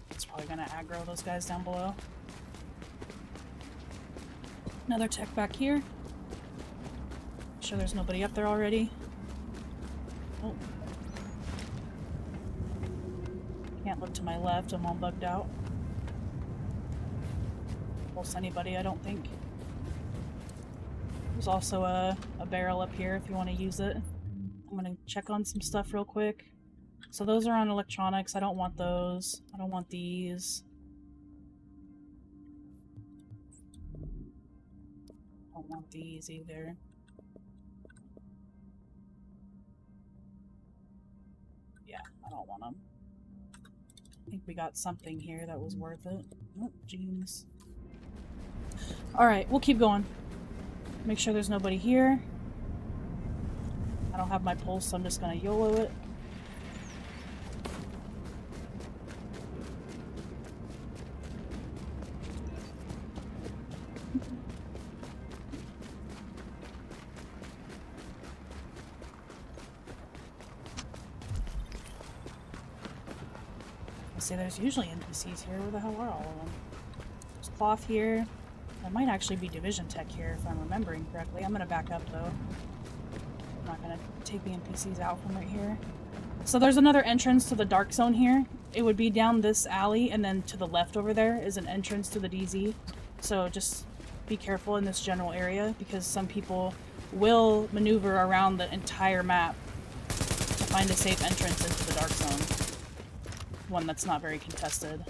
It's probably gonna aggro those guys down below. Another tech back here. Make sure there's nobody up there already. Oh. Can't look to my left, I'm all bugged out. Pulse anybody, I don't think. There's also a barrel up here if you want to use it. I'm gonna check on some stuff real quick. So those are on electronics, I don't want those. I don't want these. I don't want these either. Yeah, I don't want them. I think we got something here that was worth it. Oh, jeans. Alright, we'll keep going. Make sure there's nobody here. I don't have my pulse, so I'm just gonna YOLO it. say there's usually NPCs here. Where the hell are all of them? There's cloth here. There might actually be division tech here if I'm remembering correctly. I'm gonna back up though. I'm not gonna take the NPCs out from right here. So there's another entrance to the dark zone here. It would be down this alley, and then to the left over there is an entrance to the DZ. So just be careful in this general area, because some people will maneuver around the entire map to find a safe entrance into the dark zone. One that's not very contested.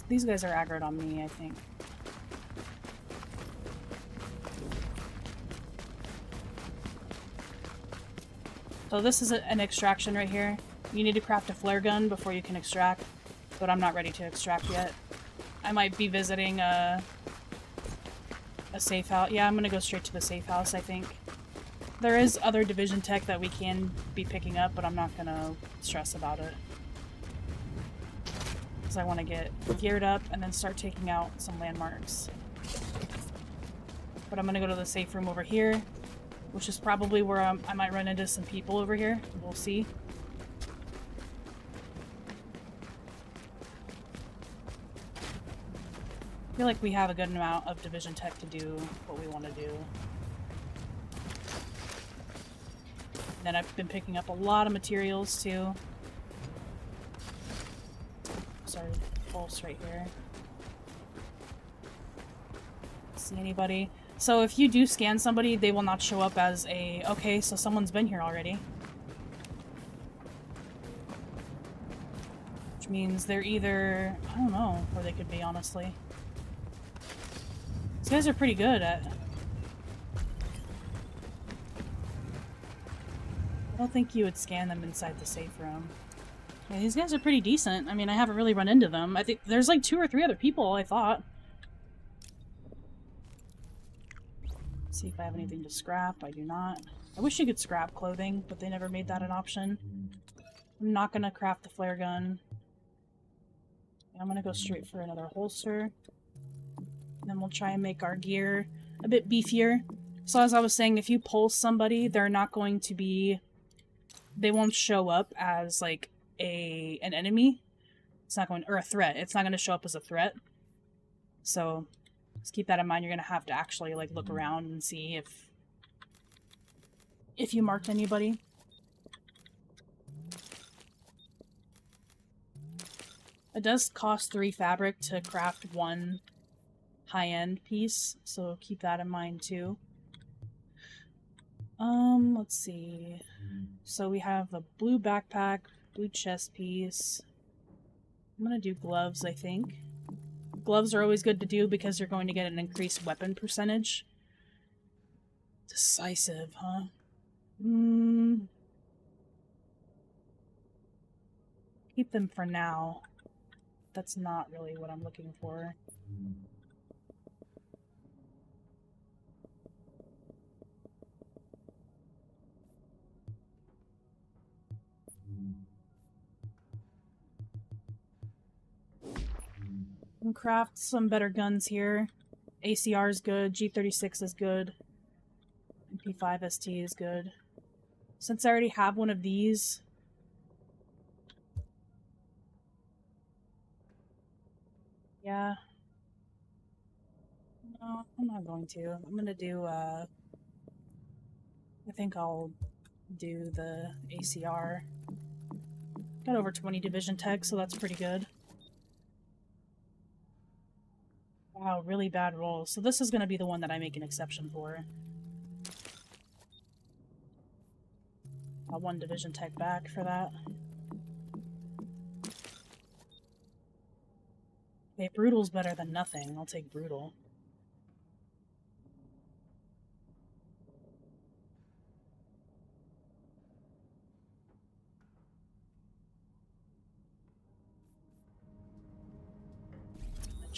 These guys are aggroed on me, I think. So this is an extraction right here. You need to craft a flare gun before you can extract, but I'm not ready to extract yet. I might be visiting a safe house. Yeah, I'm gonna go straight to the safe house, I think. There is other division tech that we can be picking up, but I'm not gonna stress about it. Because I want to get geared up and then start taking out some landmarks. But I'm going to go to the safe room over here, which is probably where I might run into some people over here. We'll see. I feel like we have a good amount of division tech to do what we want to do. And then I've been picking up a lot of materials too. Sorry, pulse right here. See anybody? So if you do scan somebody, they will not show up as a, okay, so someone's been here already. Which means they're either, I don't know where they could be, honestly. These guys are pretty good at... I don't think you would scan them inside the safe room. Yeah, these guys are pretty decent. I mean, I haven't really run into them. I think there's like 2 or 3 other people, I thought. Let's see if I have anything to scrap. I do not. I wish you could scrap clothing, but they never made that an option. I'm not gonna craft the flare gun. I'm gonna go straight for another holster. And then we'll try and make our gear a bit beefier. So as I was saying, if you pulse somebody, they're not going to be... They won't show up as, like, an enemy. It's not going... Or a threat. It's not going to show up as a threat. So, just keep that in mind. You're going to have to actually, like, look around and see if you marked anybody. It does cost 3 fabric to craft 1 high-end piece, so keep that in mind, too. Let's see. So we have a blue backpack, blue chest piece. I'm gonna do gloves, I think. Gloves are always good to do because you're going to get an increased weapon percentage. Decisive, huh? Keep them for now. That's not really what I'm looking for. And craft some better guns here. ACR is good, G36 is good, MP5 ST is good. Since I already have one of these, yeah. No, I'm not going to. I'm gonna do, I think I'll do the ACR. Got over 20 division tech, so that's pretty good. Wow, really bad roll. So this is gonna be the one that I make an exception for. Got 1 division tech back for that. Okay, brutal's better than nothing. I'll take brutal.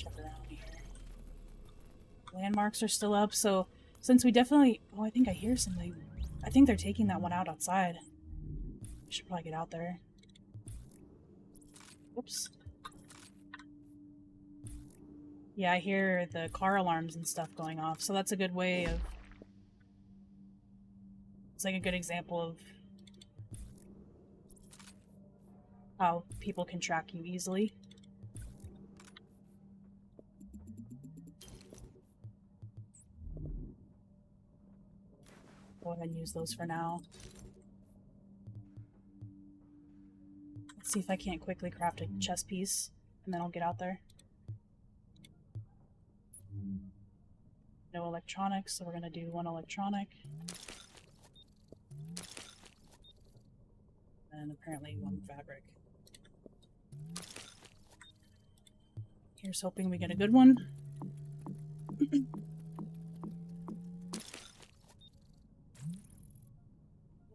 Check around here. Landmarks are still up, so since we definitely... Oh, I think I hear something. I think they're taking that one out outside. I should probably get out there. Whoops. Yeah, I hear the car alarms and stuff going off, so that's a good way of... It's like a good example of how people can track you easily. Go ahead and use those for now. Let's see if I can't quickly craft a chest piece, and then I'll get out there. No electronics, so we're gonna do one electronic. And apparently one fabric. Here's hoping we get a good one.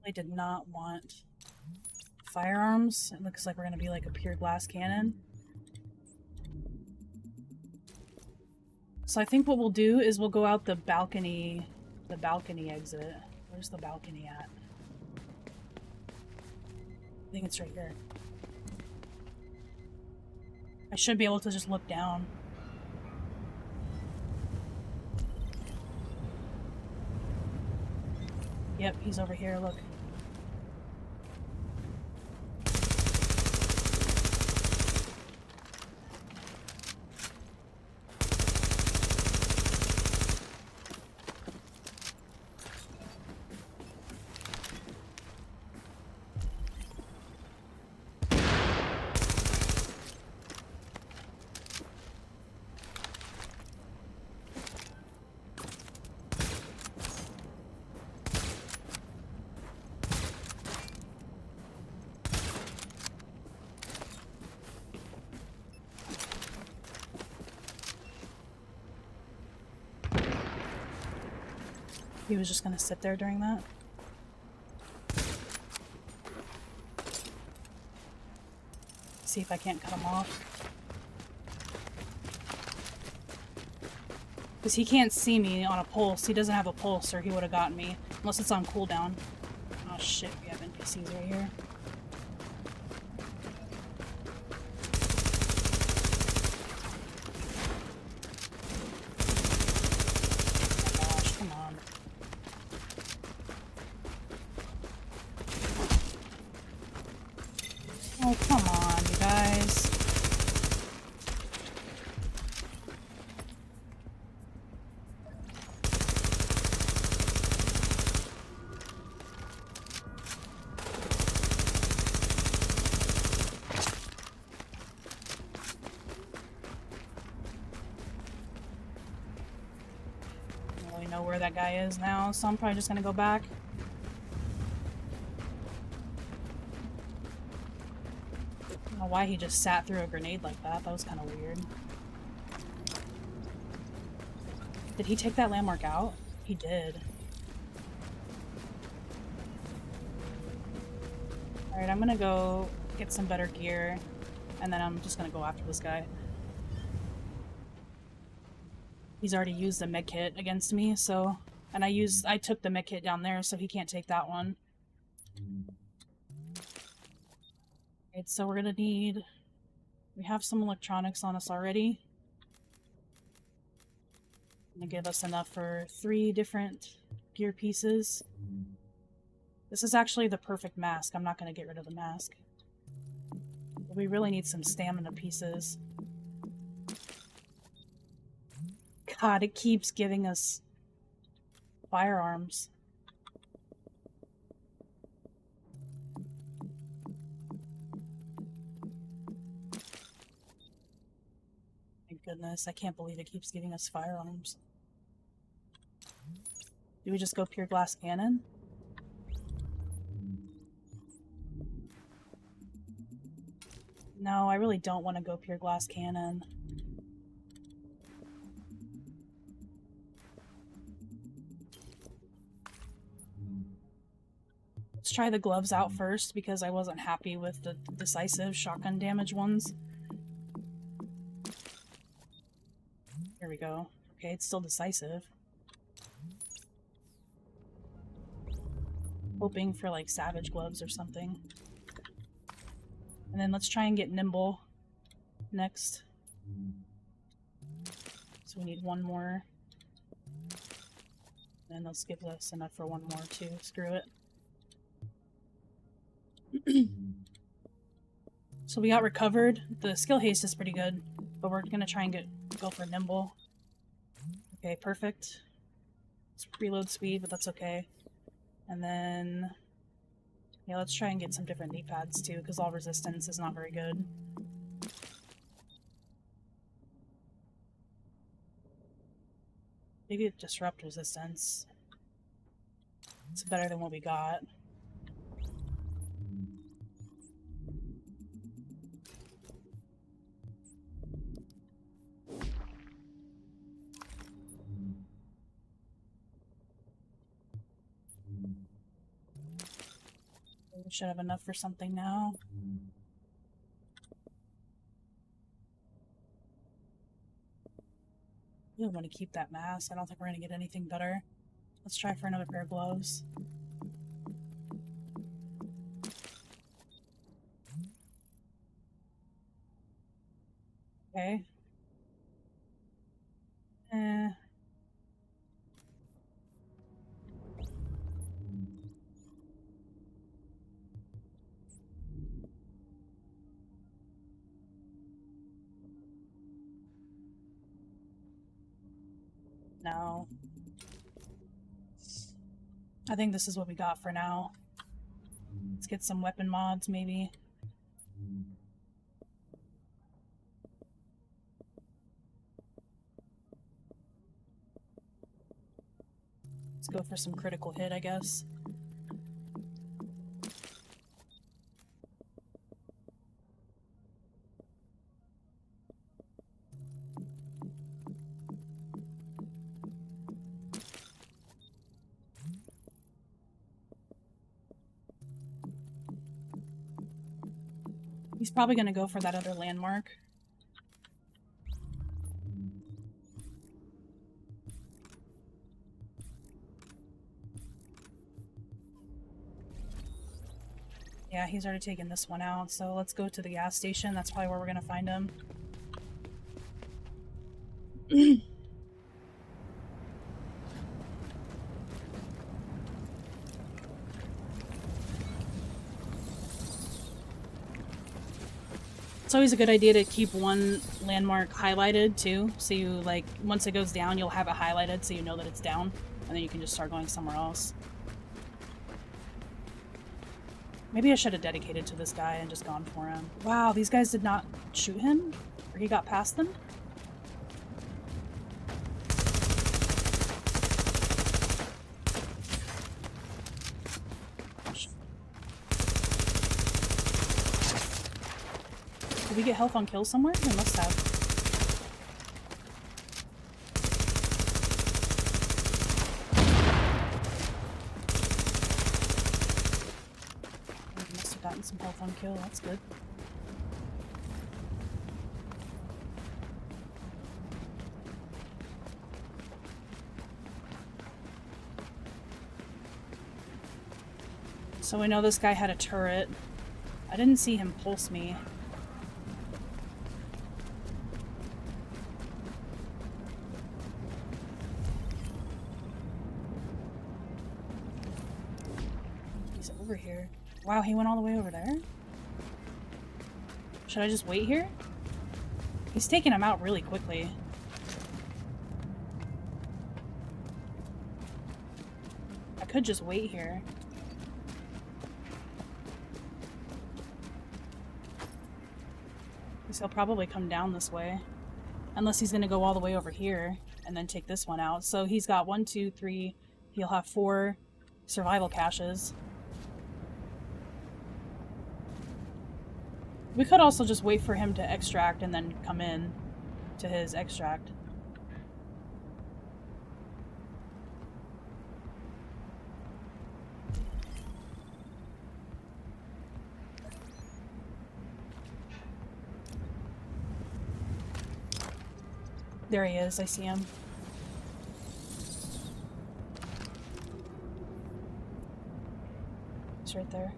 I did not want firearms. It looks like we're gonna be like a pure glass cannon. So I think what we'll do is we'll go out the balcony exit. Where's the balcony at? I think it's right here. I should be able to just look down. Yep, he's over here, look. He was just gonna sit there during that. See if I can't cut him off. Because he can't see me on a pulse. He doesn't have a pulse or he would have gotten me. Unless it's on cooldown. Oh shit, we have NPCs right here. Oh, come on, you guys. I don't really know where that guy is now, so I'm probably just gonna go back. I don't know why he just sat through a grenade like that. That was kind of weird. Did he take that landmark out? He did. Alright, I'm gonna go get some better gear, and then I'm just gonna go after this guy. He's already used the medkit against me, so... And I took the medkit down there, so he can't take that one. Right, so we're gonna need... We have some electronics on us already. Gonna give us enough for 3 different gear pieces. This is actually the perfect mask. I'm not gonna get rid of the mask. But we really need some stamina pieces. God, it keeps giving us firearms. Goodness, I can't believe it keeps giving us firearms. Do we just go pure glass cannon? No, I really don't want to go pure glass cannon. Let's try the gloves out first because I wasn't happy with the decisive shotgun damage ones. we go. Okay, it's still decisive. Hoping for like savage gloves or something. And then let's try and get nimble next. So we need one more. And this gives us enough for one more too. Screw it. So we got recovered. The skill haste is pretty good, but we're gonna try and go for nimble. Okay, perfect. It's reload speed, but that's okay. And then yeah, let's try and get some different knee pads too, because all resistance is not very good. Maybe disrupt resistance. It's better than what we got. We should have enough for something now. We don't want to keep that mask. I don't think we're going to get anything better. Let's try for another pair of gloves. Okay. No. I think this is what we got for now. Let's get some weapon mods, maybe. Let's go for some critical hit, I guess. He's probably going to go for that other landmark. Yeah, he's already taken this one out, so let's go to the gas station. That's probably where we're going to find him. It's always a good idea to keep one landmark highlighted too, so you, like, once it goes down, you'll have it highlighted so you know that it's down, and then you can just start going somewhere else. Maybe I should have dedicated to this guy and just gone for him. Wow, these guys did not shoot him? Or he got past them? Did we get health on kill somewhere? We must have. We must have gotten some health on kill, that's good. So we know this guy had a turret. I didn't see him pulse me. Over here. Wow, he went all the way over there? Should I just wait here? He's taking him out really quickly. I could just wait here. Because he'll probably come down this way. Unless he's going to go all the way over here and then take this one out. So he's got 1, 2, 3. He'll have 4 survival caches. We could also just wait for him to extract and then come in to his extract. There he is, I see him. He's right there.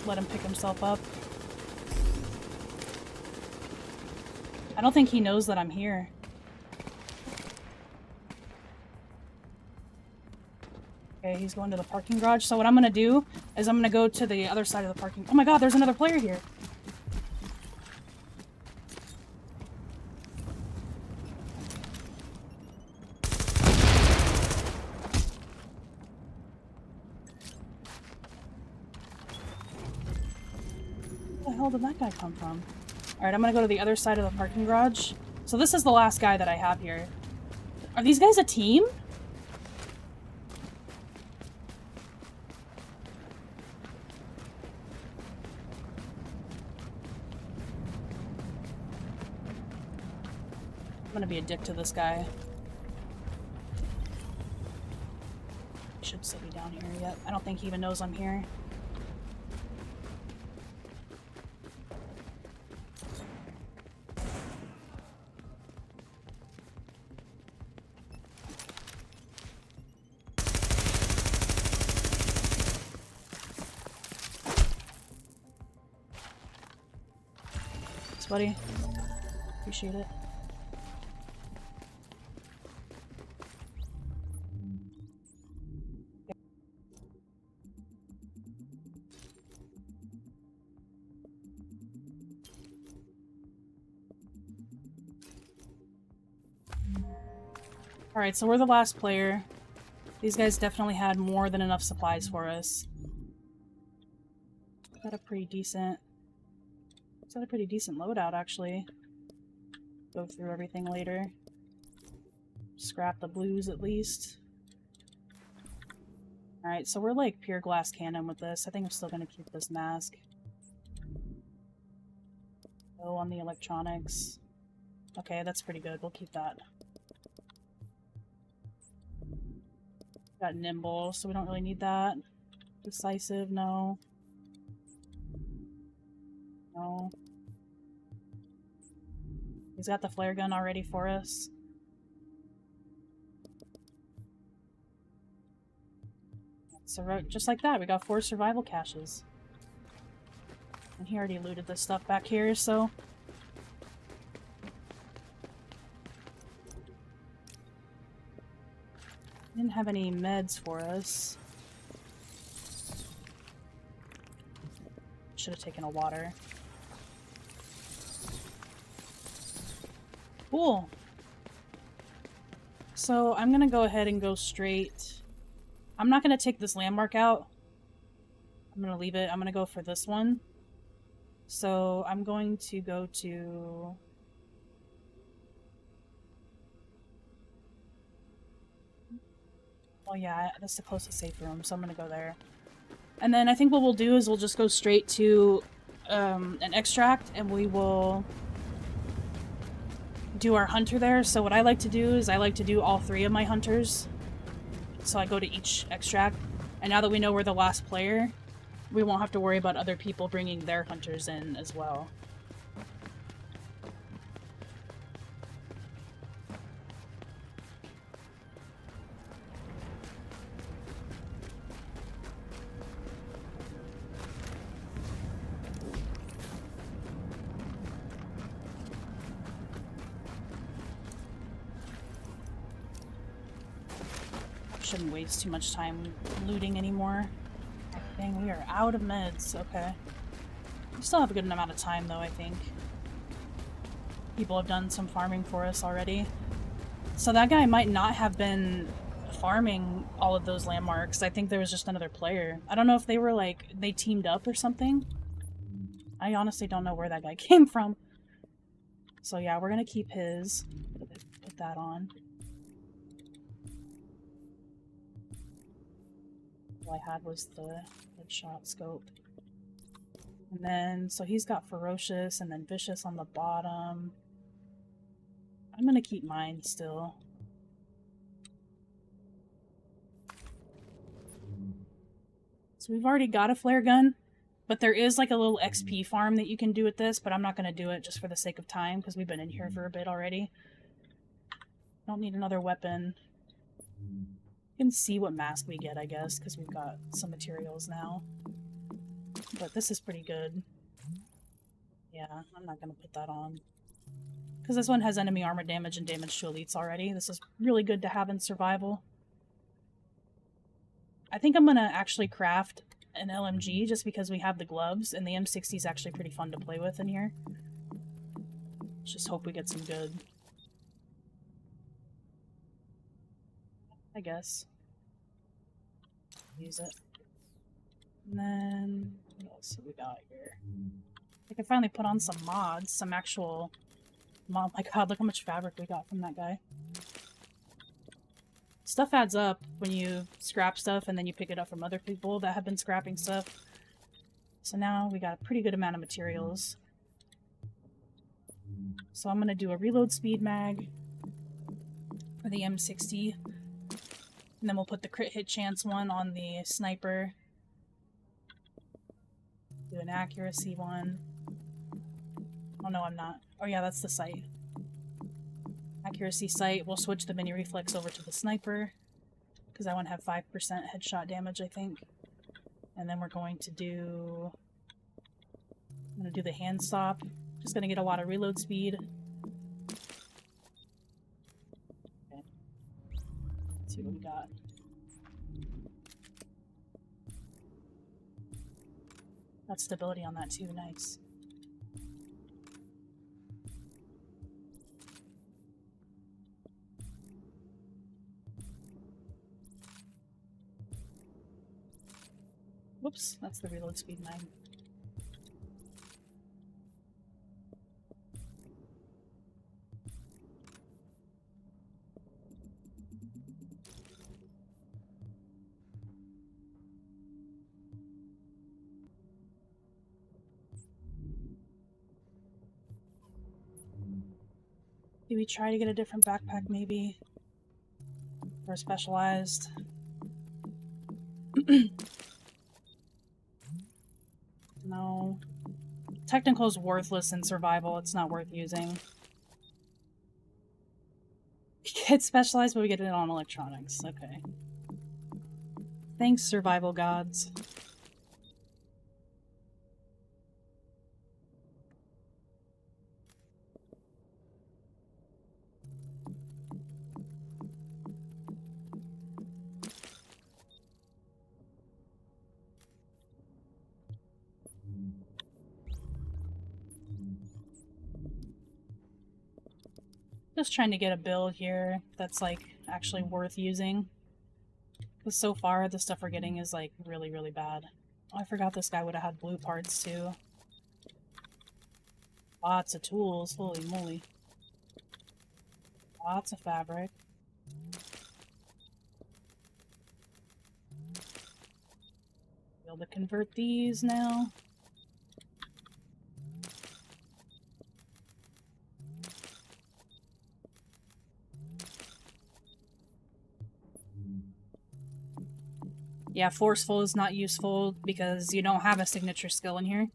Let him pick himself up. I don't think he knows that I'm here. Okay, he's going to the parking garage. So what I'm gonna do is I'm gonna go to the other side of the parking... Oh my god, there's another player here! Where the hell did that guy come from? Alright, I'm gonna go to the other side of the parking garage. So this is the last guy that I have here. Are these guys a team? I'm gonna be a dick to this guy. He should still be down here yet. I don't think he even knows I'm here. Thanks, buddy. Appreciate it. Alright, so we're the last player. These guys definitely had more than enough supplies for us. Got a pretty decent... It's got a pretty decent loadout, actually. Go through everything later. Scrap the blues, at least. Alright, so we're like pure glass cannon with this. I think I'm still gonna keep this mask. Go on the electronics. Okay, that's pretty good. We'll keep that. Got nimble, so we don't really need that. Decisive, no. No. He's got the flare gun already for us. So just like that, we got 4 survival caches. And he already looted this stuff back here, so... Didn't have any meds for us. Should have taken a water. Cool. So I'm gonna go ahead and go straight. I'm not gonna take this landmark out. I'm gonna leave it. I'm gonna go for this one. So I'm going to go to... Well, yeah, that's the closest safe room, so I'm gonna go there. And then I think what we'll do is we'll just go straight to an extract, and we will do our hunter there. So what I like to do is I like to do all 3 of my hunters. So I go to each extract, and now that we know we're the last player, we won't have to worry about other people bringing their hunters in as well. Shouldn't waste too much time looting anymore. Dang, we are out of meds. Okay. We still have a good amount of time, though, I think. People have done some farming for us already. So that guy might not have been farming all of those landmarks. I think there was just another player. I don't know if they were, like, they teamed up or something. I honestly don't know where that guy came from. So yeah, we're gonna keep his. Put that on. All I had was the headshot scope. And then, so he's got ferocious and then vicious on the bottom. I'm gonna keep mine still. So we've already got a flare gun, but there is like a little XP farm that you can do with this, but I'm not gonna do it just for the sake of time because we've been in here for a bit already. Don't need another weapon. You can see what mask we get, I guess, because we've got some materials now. But this is pretty good. Yeah, I'm not gonna put that on. Because this one has enemy armor damage and damage to elites already. This is really good to have in survival. I think I'm gonna actually craft an LMG just because we have the gloves, and the M60 is actually pretty fun to play with in here. Let's just hope we get some good. I guess. Use it. And then, what else have we got here? I can finally put on some mods, some actual... Oh my god, look how much fabric we got from that guy. Stuff adds up when you scrap stuff and then you pick it up from other people that have been scrapping stuff. So now we got a pretty good amount of materials. So I'm gonna do a reload speed mag for the M60. And then we'll put the crit hit chance one on the sniper. Do an accuracy one. Oh no, I'm not. Oh yeah, that's the sight. Accuracy sight. We'll switch the mini reflex over to the sniper. Because I want to have 5% headshot damage, I think. And then we're going to do... I'm going to do the hand stop. Just going to get a lot of reload speed. Okay. Let's see what we got. Got stability on that too, nice. Whoops, that's the reload speed 9. Do we try to get a different backpack maybe? Or specialized? No. Technical is worthless in survival. It's not worth using. We get specialized, but we get it on electronics. Okay. Thanks, survival gods. Just trying to get a build here that's like actually worth using. Because so far the stuff we're getting is like really, really bad. Oh, I forgot this guy would have had blue parts too. Lots of tools, holy moly. Lots of fabric. Be able to convert these now. Yeah, forceful is not useful because you don't have a signature skill in here,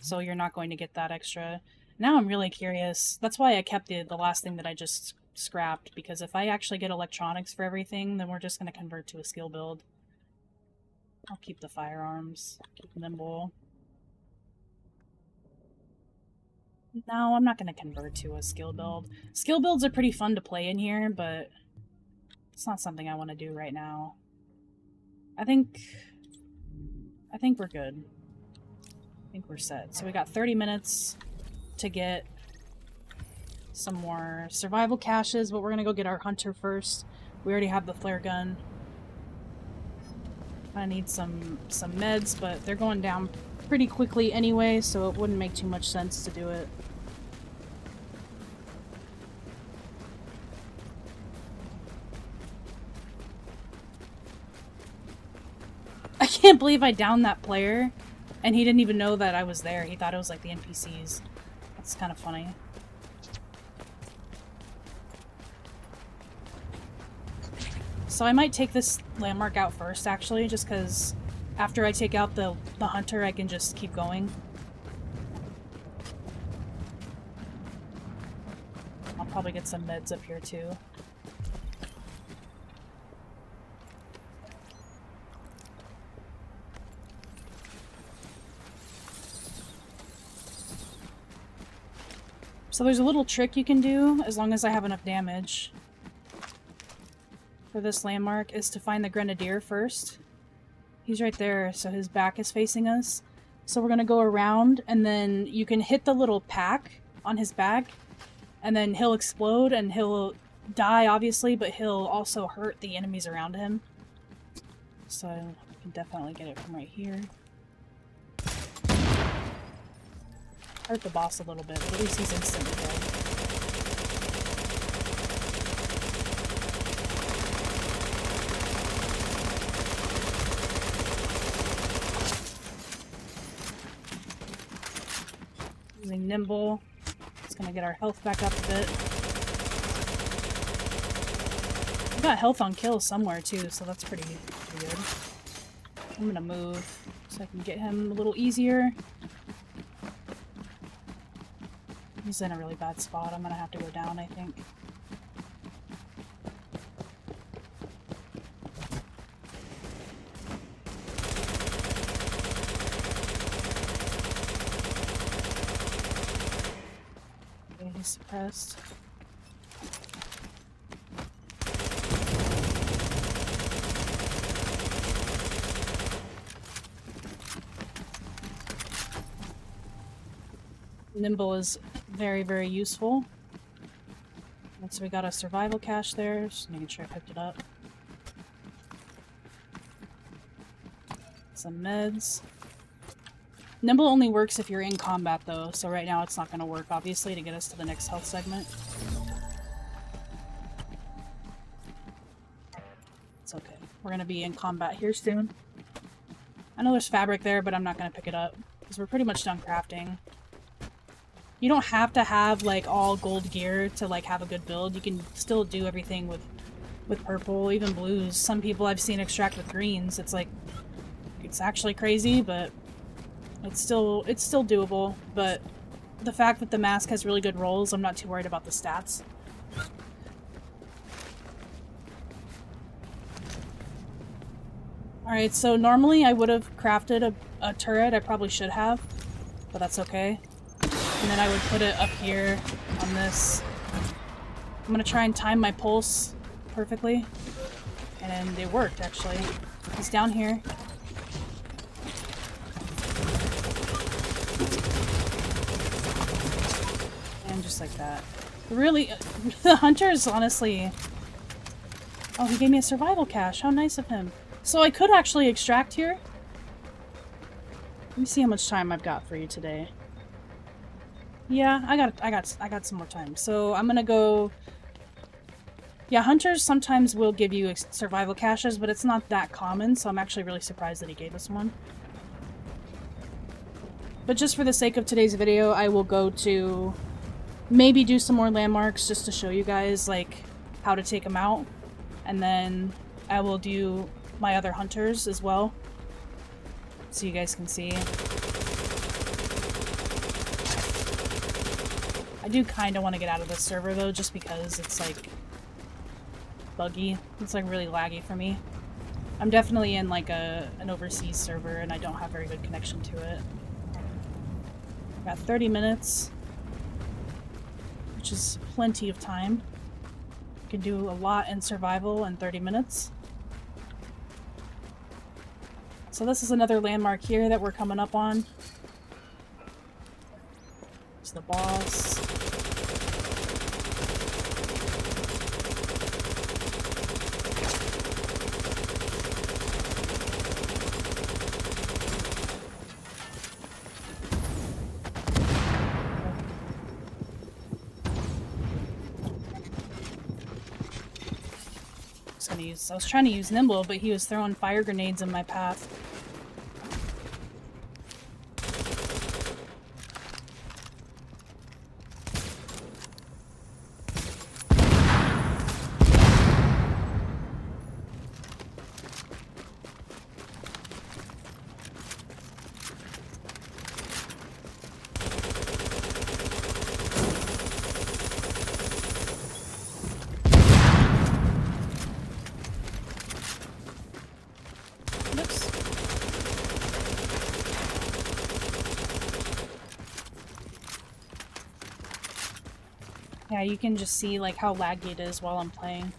so you're not going to get that extra. Now I'm really curious. That's why I kept the last thing that I just scrapped, because if I actually get electronics for everything, then we're just going to convert to a skill build. I'll keep the firearms, keep nimble. No, I'm not going to convert to a skill build. Skill builds are pretty fun to play in here, but it's not something I want to do right now. I think we're good. I think we're set. So we got 30 minutes to get some more survival caches, but we're gonna go get our hunter first. We already have the flare gun. I need some meds, but they're going down pretty quickly anyway, so it wouldn't make too much sense to do it. I can't believe I downed that player. And he didn't even know that I was there. He thought it was like the NPCs. That's kind of funny. So I might take this landmark out first, actually, just because after I take out the hunter, I can just keep going. I'll probably get some meds up here, too. So there's a little trick you can do, as long as I have enough damage for this landmark, is to find the grenadier first. He's right there, so his back is facing us. So we're gonna go around, and then you can hit the little pack on his back, and then he'll explode, and he'll die, obviously, but he'll also hurt the enemies around him. So I can definitely get it from right here. Hurt the boss a little bit, but at least he's instantly dead. Using Nimble. It's gonna get our health back up a bit. We got health on kill somewhere too, so that's pretty good. I'm gonna move so I can get him a little easier. He's in a really bad spot. I'm gonna have to go down, I think. Okay, he's suppressed. Nimble is very, very useful. And so we got a survival cache there, just making sure I picked it up. Some meds. Nimble only works if you're in combat though, so right now it's not going to work, obviously, to get us to the next health segment. It's okay. We're going to be in combat here soon. I know there's fabric there, but I'm not going to pick it up, because we're pretty much done crafting. You don't have to have, like, all gold gear to, like, have a good build. You can still do everything with purple, even blues. Some people I've seen extract with greens. It's, like, it's actually crazy, but it's still doable. But the fact that the mask has really good rolls, I'm not too worried about the stats. Alright, so normally I would have crafted a turret. I probably should have, but that's okay. And then I would put it up here on this. I'm gonna try and time my pulse perfectly. And it worked, actually. He's down here. And just like that. Really, the hunters, honestly... Oh, he gave me a survival cache. How nice of him. So I could actually extract here. Let me see how much time I've got for you today. Yeah, I got some more time. So I'm gonna go... Yeah, hunters sometimes will give you survival caches, but it's not that common, so I'm actually really surprised that he gave us one. But just for the sake of today's video, I will go to maybe do some more landmarks just to show you guys, like, how to take them out. And then I will do my other hunters as well, so you guys can see. I do kind of want to get out of this server, though, just because it's, like, buggy. It's, like, really laggy for me. I'm definitely in, like, an overseas server, and I don't have very good connection to it. Got 30 minutes, which is plenty of time. You can do a lot in survival in 30 minutes. So this is another landmark here that we're coming up on. It's the boss. I was trying to use Nimble, but he was throwing fire grenades in my path. you can just see like how laggy it is while I'm playing.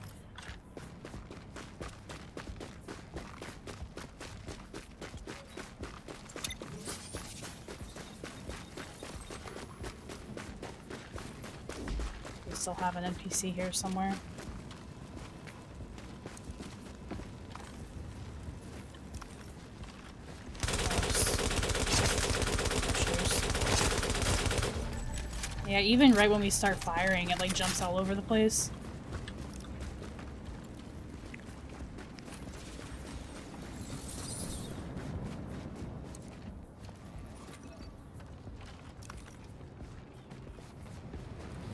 We still have an NPC here somewhere. Yeah, even right when we start firing, it like jumps all over the place.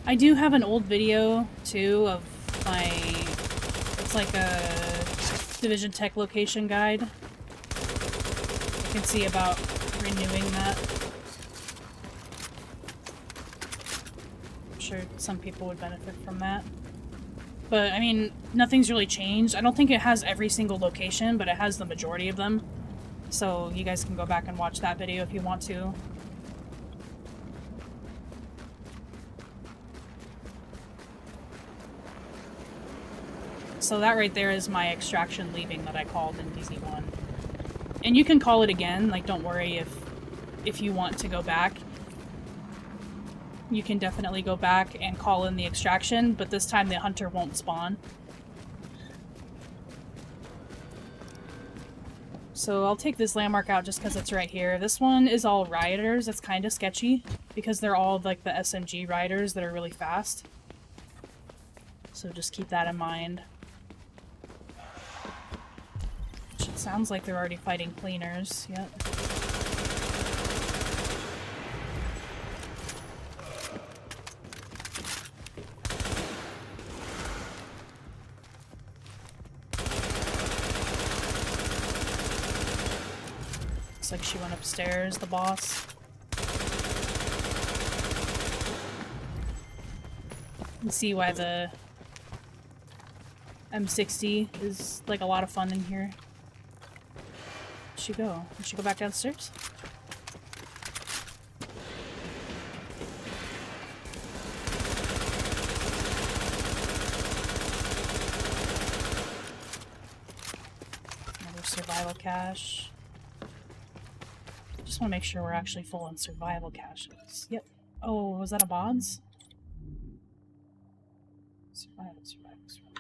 I do have an old video, too, of my... It's like a Division Tech location guide. You can see about renewing that. I'm sure some people would benefit from that. But, I mean, nothing's really changed. I don't think it has every single location, but it has the majority of them. So you guys can go back and watch that video if you want to. So that right there is my extraction leaving that I called in DZ1. And you can call it again, like don't worry if you want to go back. You can definitely go back and call in the extraction, but this time the hunter won't spawn. So I'll take this landmark out just because it's right here. This one is all rioters. It's kind of sketchy because they're all like the SMG rioters that are really fast. So just keep that in mind. It sounds like they're already fighting cleaners. Yep. Looks like she went upstairs, the boss. You can see why the M60 is like a lot of fun in here. Where'd she go? Did she go back downstairs? Another survival cache. Just want to make sure we're actually full on survival caches. Yep. Oh, was that a bods? Survival.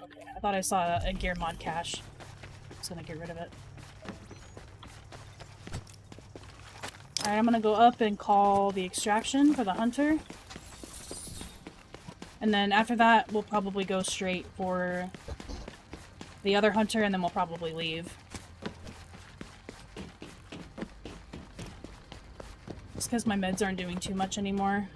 Okay, I thought I saw a gear mod cache. I was gonna get rid of it. Alright, I'm gonna go up and call the extraction for the hunter. And then after that, we'll probably go straight for the other hunter, and then we'll probably leave. Just because my meds aren't doing too much anymore.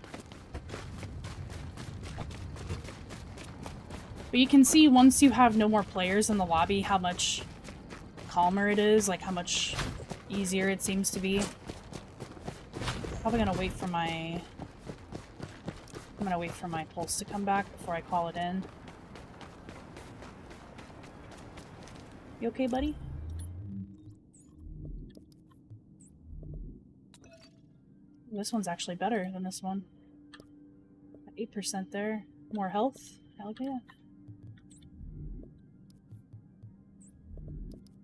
But you can see once you have no more players in the lobby how much calmer it is, like how much easier it seems to be. Probably gonna wait for my... I'm gonna wait for my pulse to come back before I call it in. You okay, buddy? This one's actually better than this one. 8% there. More health? Hell yeah.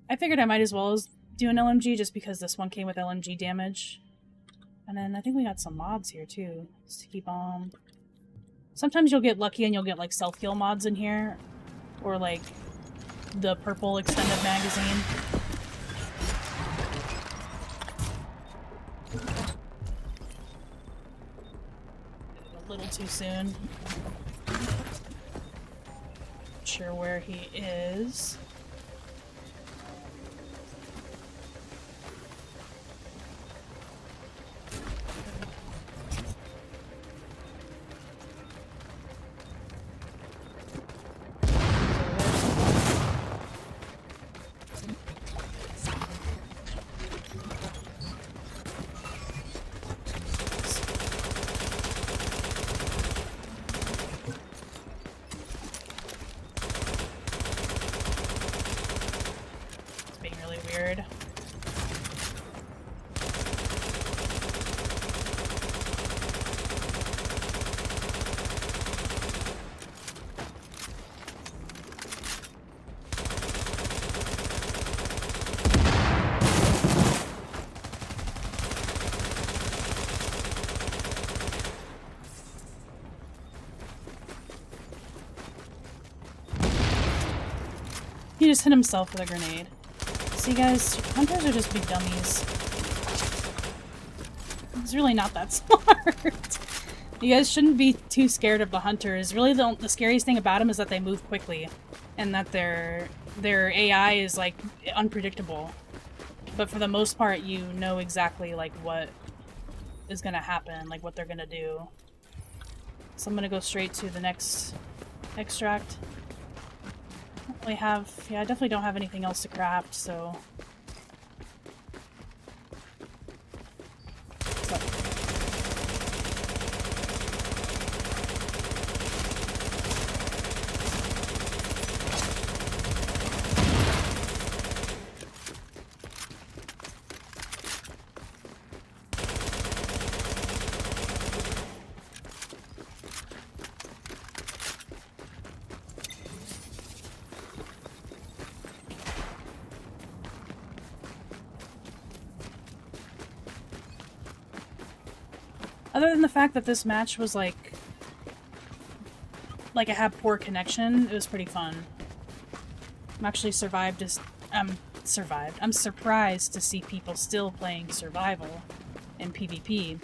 I figured I might as well do an LMG just because this one came with LMG damage. And then I think we got some mods here too, just to keep on. Sometimes you'll get lucky and you'll get like self-heal mods in here. Or like the purple extended magazine. A little too soon. Not sure where he is. He just hit himself with a grenade. See, guys, hunters are just big dummies. It's really not that smart. You guys shouldn't be too scared of the hunters. Really, the scariest thing about them is that they move quickly, and that their AI is like unpredictable. But for the most part, you know exactly like what is gonna happen, like what they're gonna do. So I'm gonna go straight to the next extract. I don't really have, yeah, I definitely don't have anything else to craft, so. Other than the fact that this match was like I had poor connection, it was pretty fun. I'm actually I'm surprised to see people still playing survival in PvP.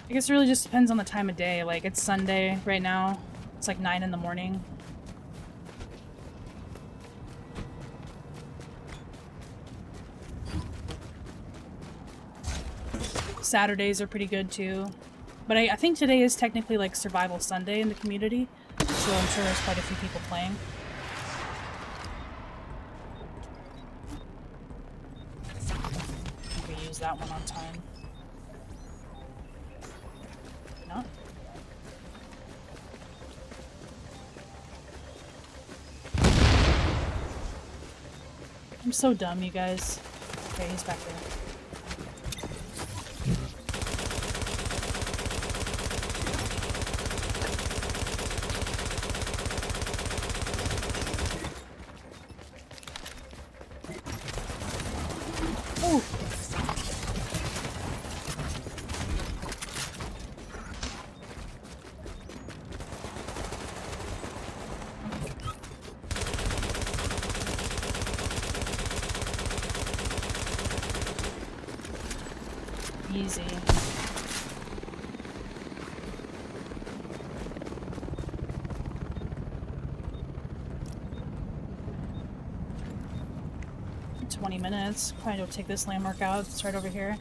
I guess it really just depends on the time of day. Like, it's Sunday right now. It's like 9 in the morning. Saturdays are pretty good too. But I think today is technically like Survival Sunday in the community, so I'm sure there's quite a few people playing. I think we use that one on time. No? I'm so dumb, you guys. Okay, he's back there. Easy. In 20 minutes. Probably go take this landmark out. It's right over here.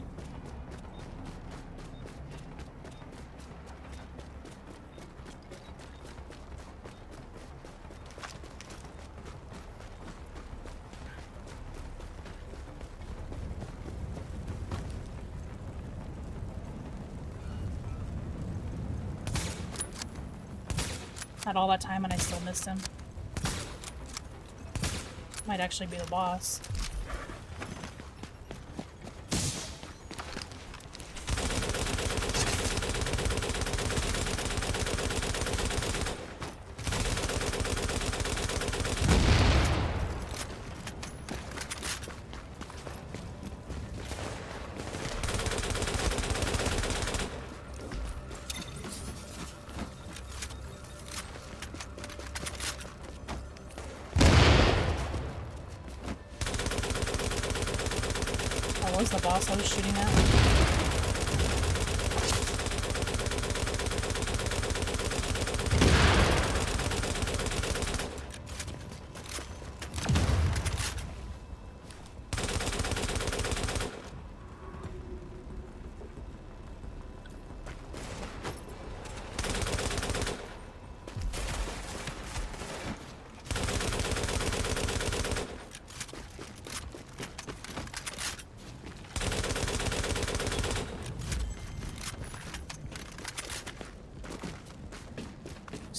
Had all that time and I still missed him. Might actually be the boss. That was the boss I was shooting at.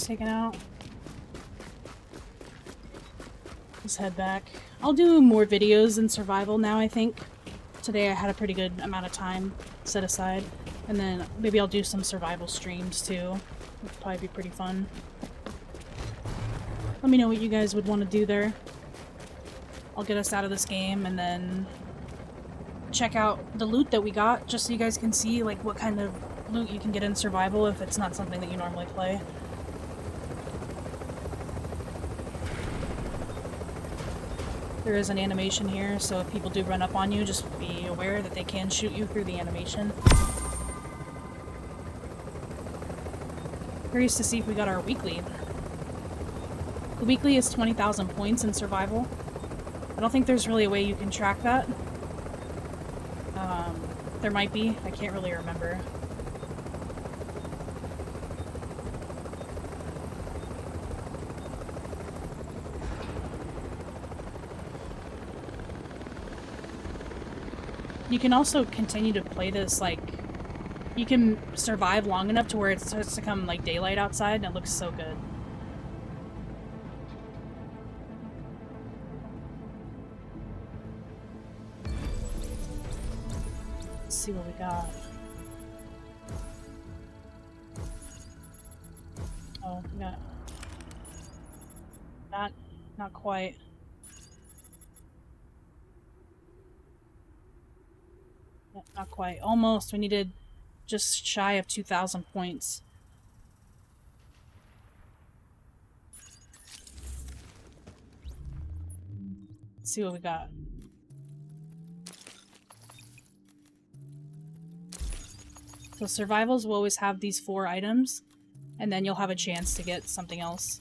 Taken out. Let's head back. I'll do more videos in survival now, I think. Today I had a pretty good amount of time set aside. And then maybe I'll do some survival streams too. It'll probably be pretty fun. Let me know what you guys would want to do there. I'll get us out of this game and then check out the loot that we got, just so you guys can see like what kind of loot you can get in survival if it's not something that you normally play. There is an animation here, so if people do run up on you, just be aware that they can shoot you through the animation. Curious to see if we got our weekly. The weekly is 20,000 points in survival. I don't think there's really a way you can track that. There might be. I can't really remember. You can also continue to play this, like, you can survive long enough to where it starts to come, like, daylight outside, and it looks so good. Let's see what we got. Oh, we got... Not quite. Not quite. Almost. We needed just shy of 2,000 points. Let's see what we got. So survivals will always have these 4 items, and then you'll have a chance to get something else.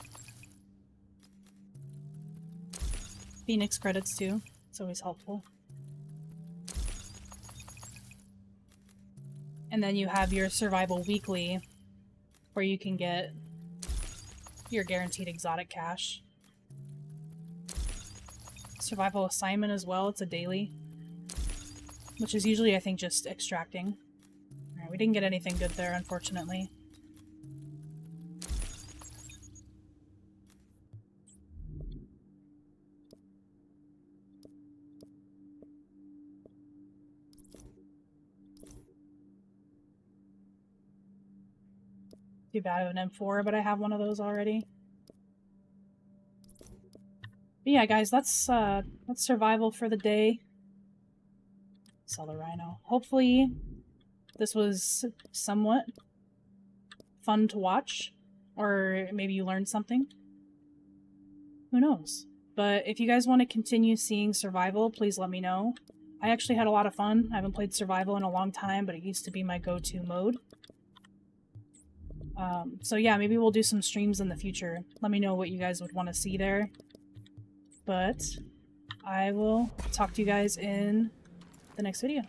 Phoenix credits too. It's always helpful. And then you have your survival weekly, where you can get your guaranteed exotic cash. Survival assignment as well, it's a daily. Which is usually, I think, just extracting. Alright, we didn't get anything good there, unfortunately. Too bad of an M4, but I have one of those already. But yeah, guys, that's survival for the day. Sell the rhino. Hopefully, this was somewhat fun to watch, or maybe you learned something. Who knows? But if you guys want to continue seeing survival, please let me know. I actually had a lot of fun. I haven't played survival in a long time, but it used to be my go-to mode. So yeah, maybe we'll do some streams in the future. Let me know what you guys would want to see there. But I will talk to you guys in the next video.